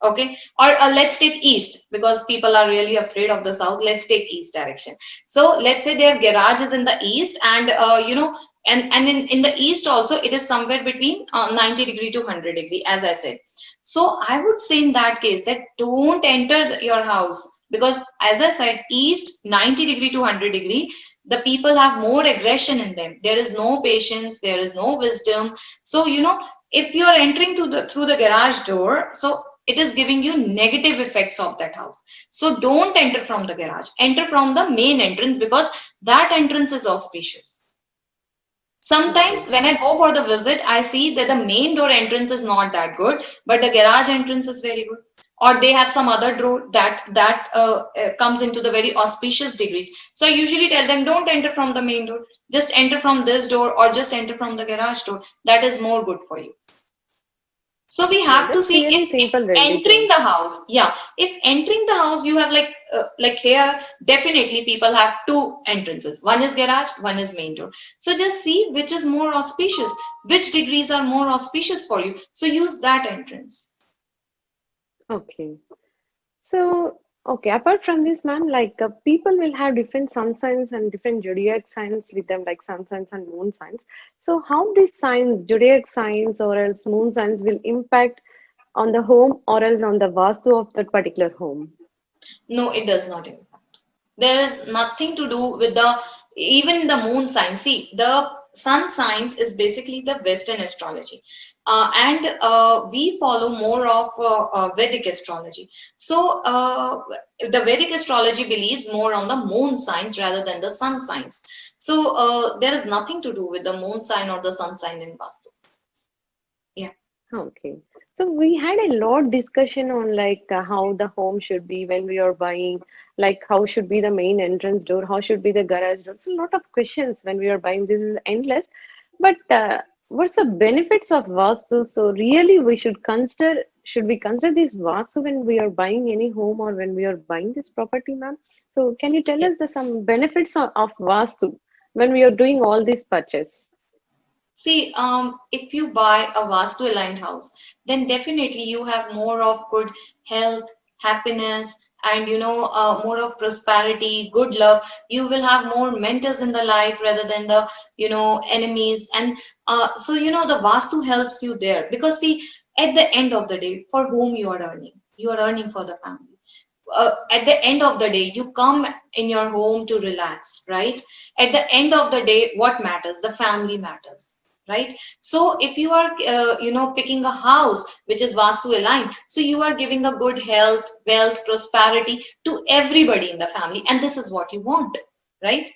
[SPEAKER 2] Okay, or let's take east, because people are really afraid of the south. Let's take east direction. So let's say their garage is in the east, and and in the east also it is somewhere between 90 degree to 100 degree, as I said. So I would say in that case that don't enter your house, because as I said, east 90 degree to 100 degree, the people have more aggression in them. There is no patience, there is no wisdom. So if you are entering through the garage door, so it is giving you negative effects of that house. So don't enter from the garage, enter from the main entrance, because that entrance is auspicious. Sometimes when I go for the visit, I see that the main door entrance is not that good, but the garage entrance is very good. Or they have some other door that comes into the very auspicious degrees. So I usually tell them, don't enter from the main door, just enter from this door, or just enter from the garage door. That is more good for you. So we
[SPEAKER 1] Yeah,
[SPEAKER 2] have to
[SPEAKER 1] that's
[SPEAKER 2] see
[SPEAKER 1] really
[SPEAKER 2] if
[SPEAKER 1] simple remedy
[SPEAKER 2] entering
[SPEAKER 1] to.
[SPEAKER 2] the house, yeah, if entering the house you have like here, definitely people have two entrances. One is garage, one is main door. So just see which is more auspicious, which degrees are more auspicious for you. So use that entrance.
[SPEAKER 1] Okay. So, okay, apart from this, ma'am, like people will have different sun signs and different zodiac signs with them, like sun signs and moon signs. So, how these signs, zodiac signs or else moon signs, will impact on the home or else on the vastu of that particular home?
[SPEAKER 2] No, it does not impact. There is nothing to do with the even the moon sign. See, the sun signs is basically the Western astrology, and we follow more of Vedic astrology. So the Vedic astrology believes more on the moon signs rather than the sun signs. So there is nothing to do with the moon sign or the sun sign in Vastu. Yeah.
[SPEAKER 1] Okay. So we had a lot discussion on like how the home should be when we are buying, like how should be the main entrance door, how should be the garage door. So a lot of questions when we are buying. This is endless. But what's the benefits of Vastu? So really we should we consider this Vastu when we are buying any home or when we are buying this property, ma'am? So can you tell us the
[SPEAKER 2] Yes.
[SPEAKER 1] some benefits of Vastu when we are doing all this purchase?
[SPEAKER 2] See, if you buy a Vastu aligned house, then definitely you have more of good health, happiness, and more of prosperity, good luck. You will have more mentors in the life rather than the enemies. And so the Vastu helps you there because see, at the end of the day, for whom you are earning for the family. At the end of the day, you come in your home to relax, right? At the end of the day, what matters? The family matters, right? So if you are, picking a house which is Vastu aligned, so you are giving a good health, wealth, prosperity to everybody in the family, and this is what you want, right?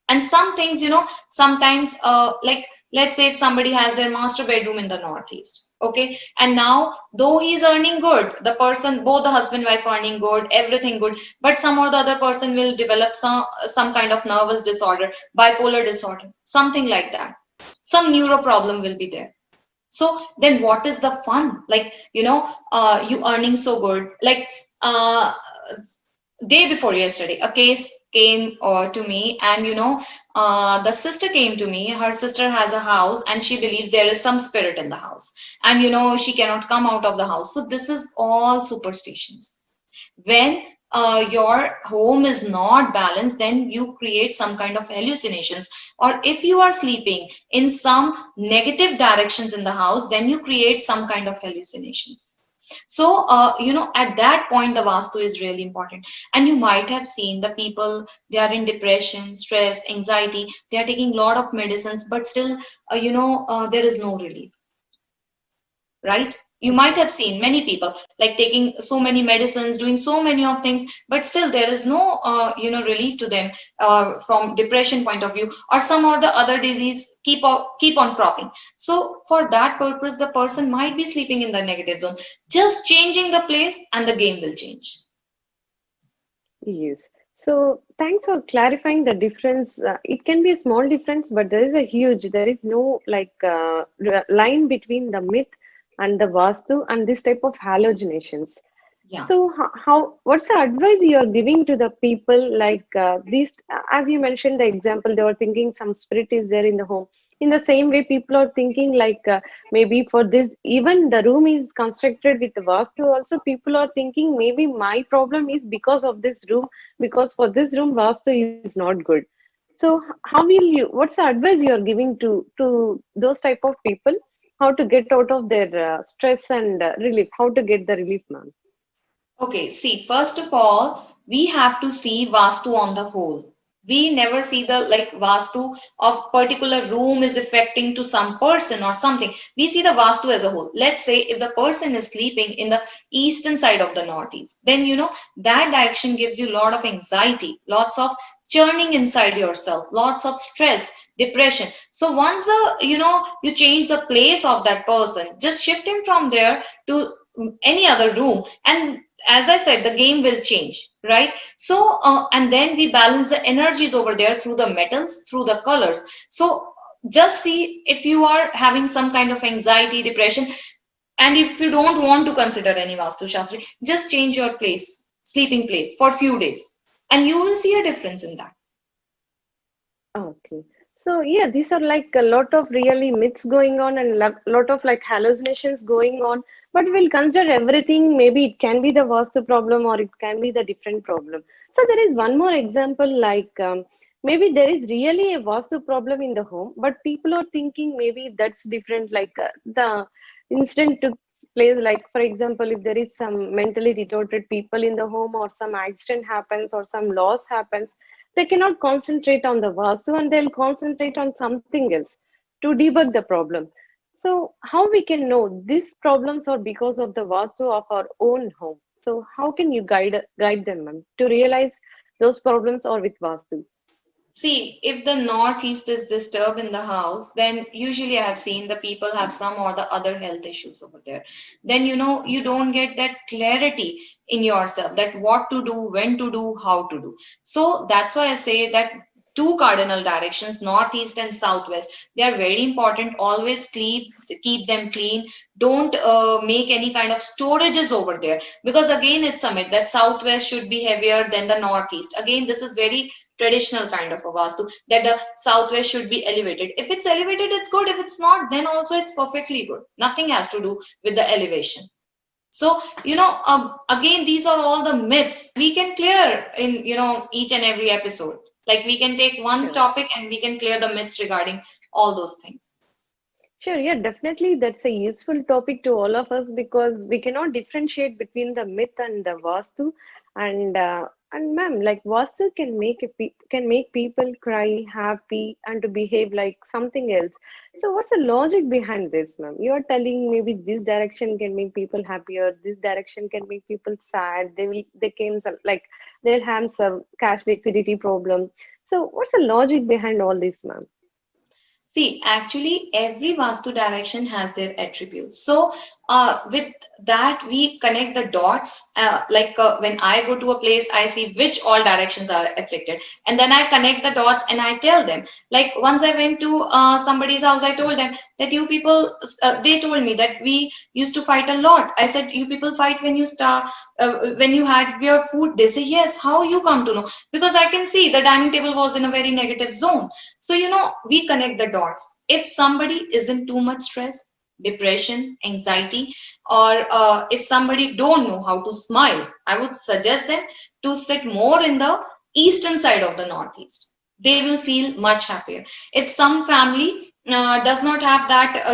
[SPEAKER 2] And some things sometimes like let's say if somebody has their master bedroom in the northeast, okay, and now though he's earning good, the person, both the husband wife earning good, everything good, but some or the other person will develop some kind of nervous disorder, bipolar disorder, something like that, some neuro problem will be there. So then what is the fun, like you earning so good, like uh day before yesterday a case came to me, and the sister came to me. Her sister has a house and she believes there is some spirit in the house, and she cannot come out of the house. So this is all superstitions. When your home is not balanced, then you create some kind of hallucinations, or if you are sleeping in some negative directions in the house, then you create some kind of hallucinations. So at that point the Vastu is really important. And you might have seen the people, they are in depression, stress, anxiety, they are taking a lot of medicines, but still there is no relief, right? You might
[SPEAKER 1] Okay.
[SPEAKER 2] have seen many people like taking so many medicines, doing so many of things, but still there is no relief to them from depression point of view, or some or the other disease keep on cropping. So for that purpose the person might be sleeping in the negative zone. Just changing the place and the game will change.
[SPEAKER 1] Yes. So thanks for clarifying the difference. It can be a small difference, but there is no like line between the myth and the Vastu and this type of hallucinations.
[SPEAKER 2] Yeah.
[SPEAKER 1] So what's the advice you're giving to the people like these, as you mentioned the example, they were thinking some spirit is there in the home. In the same way, people are thinking like maybe for this, even the room is constructed with the vastu. Also, people are thinking maybe my problem is because of this room, because for this room vastu is not good. So how will you? What's the advice you are giving to those type of people? How to get out of their stress and relief? How to get the relief, ma'am?
[SPEAKER 2] Okay, see, first of all, we have to see Vastu on the whole. We never see the like Vastu of particular room is affecting to some person or something. We see the Vastu as a whole. Let's say if the person is sleeping in the eastern side of the northeast, then that direction gives you a lot of anxiety, lots of churning inside yourself, lots of stress, depression. So once you change the place of that person, just shift him from there to any other room, and as I said, the game will change, right? So and then we balance the energies over there through the metals, through the colors. So just see if you are having some kind of anxiety, depression, And if you don't want to consider any Vastu Shastri, just change your place, sleeping place for few days, and you will see a difference in that.
[SPEAKER 1] Okay. So yeah, these are like a lot of really myths going on and lot of like hallucinations going on. But we'll consider everything. Maybe it can be the Vastu problem or it can be the different problem. So there is one more example like maybe there is really a Vastu problem in the home, but people are thinking maybe that's different. Like the incident took place, like for example, if there is some mentally retarded people in the home or some accident happens or some loss happens, they cannot concentrate on the vastu and they'll concentrate on something else to debug the problem. So how we can know these problems are because of the vastu of our own home? So how can you guide them, ma'am, to realize those problems are with vastu?
[SPEAKER 2] See, if the northeast is disturbed in the house, then usually I have seen the people have some or the other health issues over there. Then you don't get that clarity in yourself that what to do, when to do, how to do. So that's why I say that two cardinal directions, northeast and southwest, they are very important. Always keep them clean. Don't make any kind of storages over there, because again it's a myth that southwest should be heavier than the northeast. Again, this is very traditional kind of a vastu, that the southwest should be elevated. If it's elevated, it's good. If it's not, then also it's perfectly good. Nothing has to do with the elevation. So again, these are all the myths we can clear in each and every episode. Like we can take one
[SPEAKER 1] Sure.
[SPEAKER 2] topic and we can clear the myths regarding all those things.
[SPEAKER 1] Sure, yeah, definitely. That's a useful topic to all of us because we cannot differentiate between the myth and the vastu. And ma'am, like vastu can make can make people cry, happy, and to behave like something else. So what's the logic behind this, ma'am? You are telling maybe this direction can make people happier, this direction can make people sad. They can some like they'll have some cash liquidity problem. So what's the logic behind all this, ma'am?
[SPEAKER 2] See, actually, every Vastu direction has their attributes. So, with that, we connect the dots. When I go to a place, I see which all directions are afflicted. And then I connect the dots and I tell them. Like, once I went to somebody's house, I told them that you people, they told me that we used to fight a lot. I said, you people fight when when you had your food. They say, yes, how you come to know? Because I can see the dining table was in a very negative zone. So, we connect the dots. If somebody is in too much stress, depression, anxiety, or if somebody don't know how to smile, I would suggest them to sit more in the eastern side of the northeast. They will feel much happier. If some family does not have that,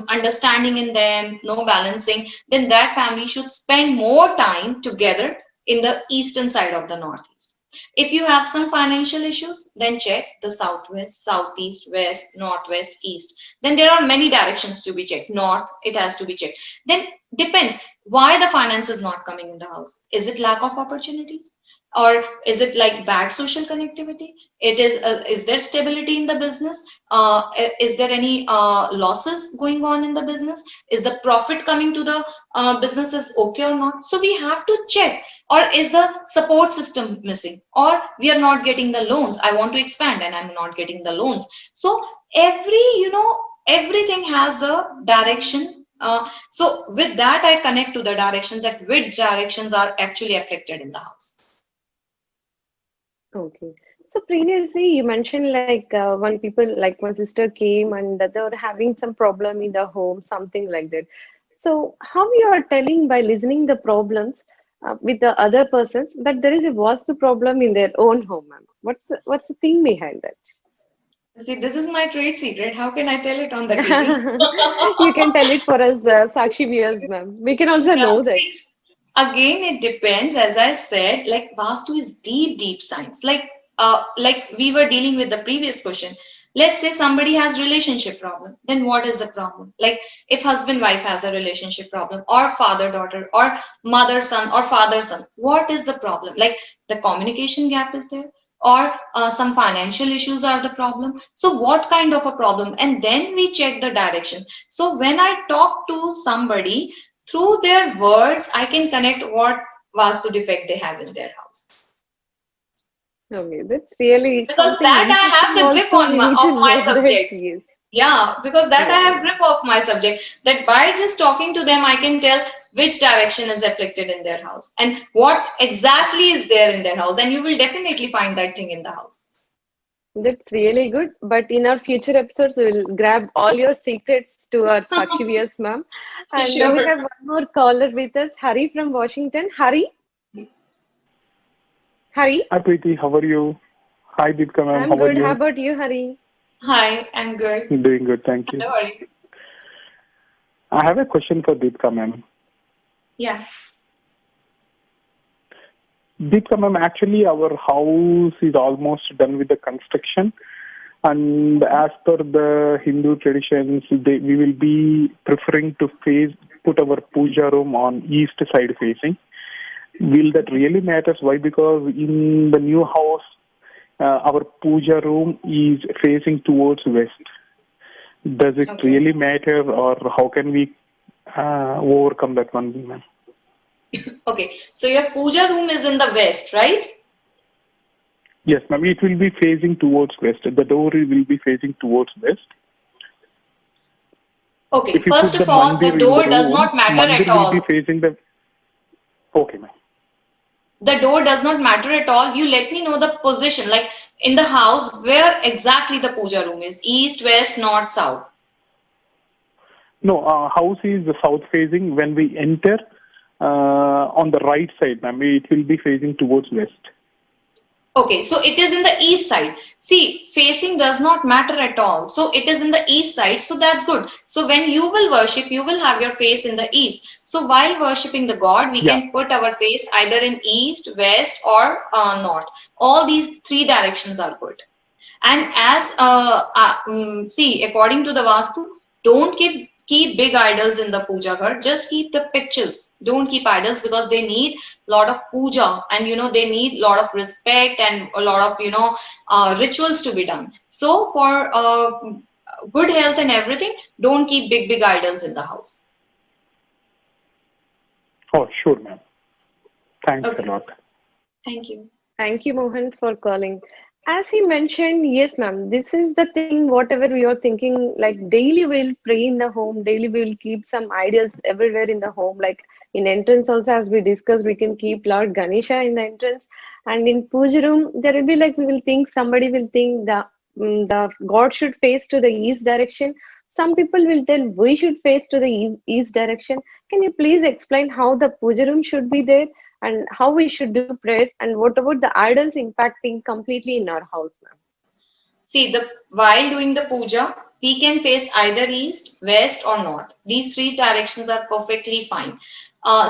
[SPEAKER 2] understanding in them, no balancing, then that family should spend more time together in the eastern side of the northeast. If you have some financial issues, then check the southwest, southeast, west, northwest, east. Then there are many directions to be checked. North, it has to be checked. Then depends why the finance is not coming in the house. Is it lack of opportunities? Or is it like bad social connectivity? Is there stability in the business? Is there any losses going on in the business? Is the profit coming to the business is okay or not? So we have to check. Or is the support system missing? Or we are not getting the loans. I want to expand and I'm not getting the loans. So everything has a direction. So with that, I connect to the directions, that which directions are actually affected in the house.
[SPEAKER 1] Okay. So previously you mentioned like one people like one sister came and they were having some problem in the home, something like that. So how you are telling by listening the problems with the other persons that there is a vastu problem in their own home, ma'am? What's the thing behind that?
[SPEAKER 2] See, this is my trade secret. How can I tell it on the TV?
[SPEAKER 1] You can tell it for us, Sakshi viewers, ma'am. We can also
[SPEAKER 2] Yeah,
[SPEAKER 1] know that.
[SPEAKER 2] see, again, it depends. As I said, like Vastu is deep, deep science. Like we were dealing with the previous question. Let's say somebody has relationship problem. Then what is the problem? Like if husband wife has a relationship problem, or father daughter, or mother son, or father son, what is the problem? Like the communication gap is there, or some financial issues are the problem. So what kind of a problem? And then we check the directions. So when I talk to somebody, through their words, I can connect what vastu defect they have in their house.
[SPEAKER 1] Okay, that's really
[SPEAKER 2] Because
[SPEAKER 1] something
[SPEAKER 2] that I have
[SPEAKER 1] interesting.
[SPEAKER 2] the grip
[SPEAKER 1] Also,
[SPEAKER 2] on
[SPEAKER 1] we need to
[SPEAKER 2] of my
[SPEAKER 1] know that.
[SPEAKER 2] subject.
[SPEAKER 1] Yes.
[SPEAKER 2] Yeah, because that I have grip of my subject. That by just talking to them, I can tell which direction is afflicted in their house and what exactly is there in their house. And you will definitely find that thing in the house.
[SPEAKER 1] That's really good. But in our future episodes, we'll grab all your secrets to our Sakshi viewers, ma'am. And we
[SPEAKER 2] Sure.
[SPEAKER 1] have one more caller with us, Hari from Washington. Hari? Hari?
[SPEAKER 5] Hi Preeti, how are you? Hi Deepika ma'am,
[SPEAKER 1] I'm
[SPEAKER 5] how are
[SPEAKER 1] good. How
[SPEAKER 5] you?
[SPEAKER 1] about you, Hari?
[SPEAKER 2] Hi, I'm good.
[SPEAKER 5] Doing good, thank you.
[SPEAKER 2] How are you?
[SPEAKER 5] I have a question for Deepika ma'am.
[SPEAKER 2] Yeah.
[SPEAKER 5] Deepika ma'am, actually our house is almost done with the construction, and as per the Hindu traditions, we will be preferring to put our puja room on east side facing. Will that really matters? Why? Because in the new house, our puja room is facing towards west. Does it
[SPEAKER 2] Okay.
[SPEAKER 5] really matter, or how can we overcome that one, ma'am?
[SPEAKER 2] Okay. So your puja room is in the west, right?
[SPEAKER 5] Yes, ma'am. It will be facing towards west. The door will be facing towards west.
[SPEAKER 2] Okay.
[SPEAKER 5] If you
[SPEAKER 2] First
[SPEAKER 5] put
[SPEAKER 2] of
[SPEAKER 5] the
[SPEAKER 2] all, the
[SPEAKER 5] mandir in the
[SPEAKER 2] door does
[SPEAKER 5] room,
[SPEAKER 2] not matter at
[SPEAKER 5] mandir will be
[SPEAKER 2] all.
[SPEAKER 5] facing the. Okay, ma'am.
[SPEAKER 2] The door does not matter at all. You let me know the position, like in the house, where exactly the puja room is. East, west, north, south.
[SPEAKER 5] No, house is south facing. When we enter, on the right side, ma'am, it will be facing towards west.
[SPEAKER 2] Okay, so it is in the east side. See, facing does not matter at all. So it is in the east side, so that's good. So when you will worship, you will have your face in the east. So while worshiping the God, we
[SPEAKER 5] Yeah.
[SPEAKER 2] can put our face either in east, west, or north. All these three directions are good. And as see, according to the Vastu, don't keep big idols in the puja ghar. Just keep the pictures. Don't keep idols because they need a lot of puja, and they need a lot of respect and a lot of rituals to be done. So for good health and everything, don't keep big idols in the house.
[SPEAKER 5] Oh, sure, ma'am. Thanks a
[SPEAKER 2] Okay,
[SPEAKER 5] lot.
[SPEAKER 2] thank you.
[SPEAKER 1] Thank you, Mohan, for calling. As he mentioned, yes, ma'am, this is the thing, whatever we are thinking, like daily we'll pray in the home, daily we'll keep some ideas everywhere in the home, like in entrance also, as we discussed, we can keep Lord Ganesha in the entrance. And in puja room, there will be like, we will think, somebody will think the God should face to the east direction. Some people will tell we should face to the east direction. Can you please explain how the puja room should be there? And how we should do prayers, and what about the idols impacting completely in our house, ma'am?
[SPEAKER 2] See, while doing the puja, we can face either east, west, or north. These three directions are perfectly fine.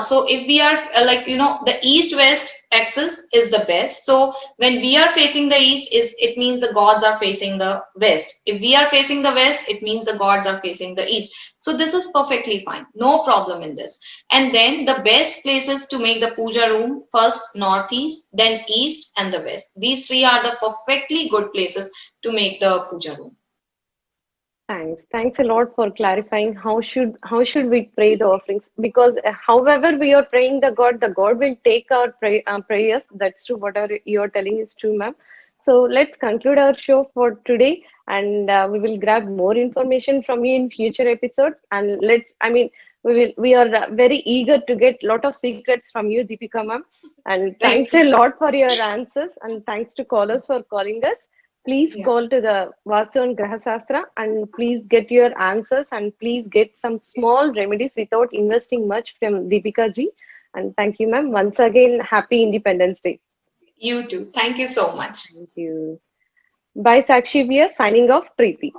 [SPEAKER 2] So if we are the east-west axis is the best. So when we are facing the east, it means the gods are facing the west. If we are facing the west, it means the gods are facing the east. So this is perfectly fine. No problem in this. And then the best places to make the puja room, first northeast, then east and the west. These three are the perfectly good places to make the puja room.
[SPEAKER 1] Thanks a lot for clarifying how should we pray the offerings, because however we are praying the God will take our prayers. That's true. Whatever you are telling is true, ma'am. So let's conclude our show for today, and we will grab more information from you in future episodes. And we are very eager to get lot of secrets from you, Deepika ma'am. And
[SPEAKER 2] Right.
[SPEAKER 1] thanks a lot for your answers, and thanks to callers for calling us. Please
[SPEAKER 2] Yeah.
[SPEAKER 1] call to the Vastu and Grahasastra and please get your answers, and please get some small remedies without investing much from Deepika ji. And thank you, ma'am. Once again, happy Independence Day.
[SPEAKER 2] You too. Thank you so much.
[SPEAKER 1] Thank you. Bye, Sakshi. We are signing off, Preeti.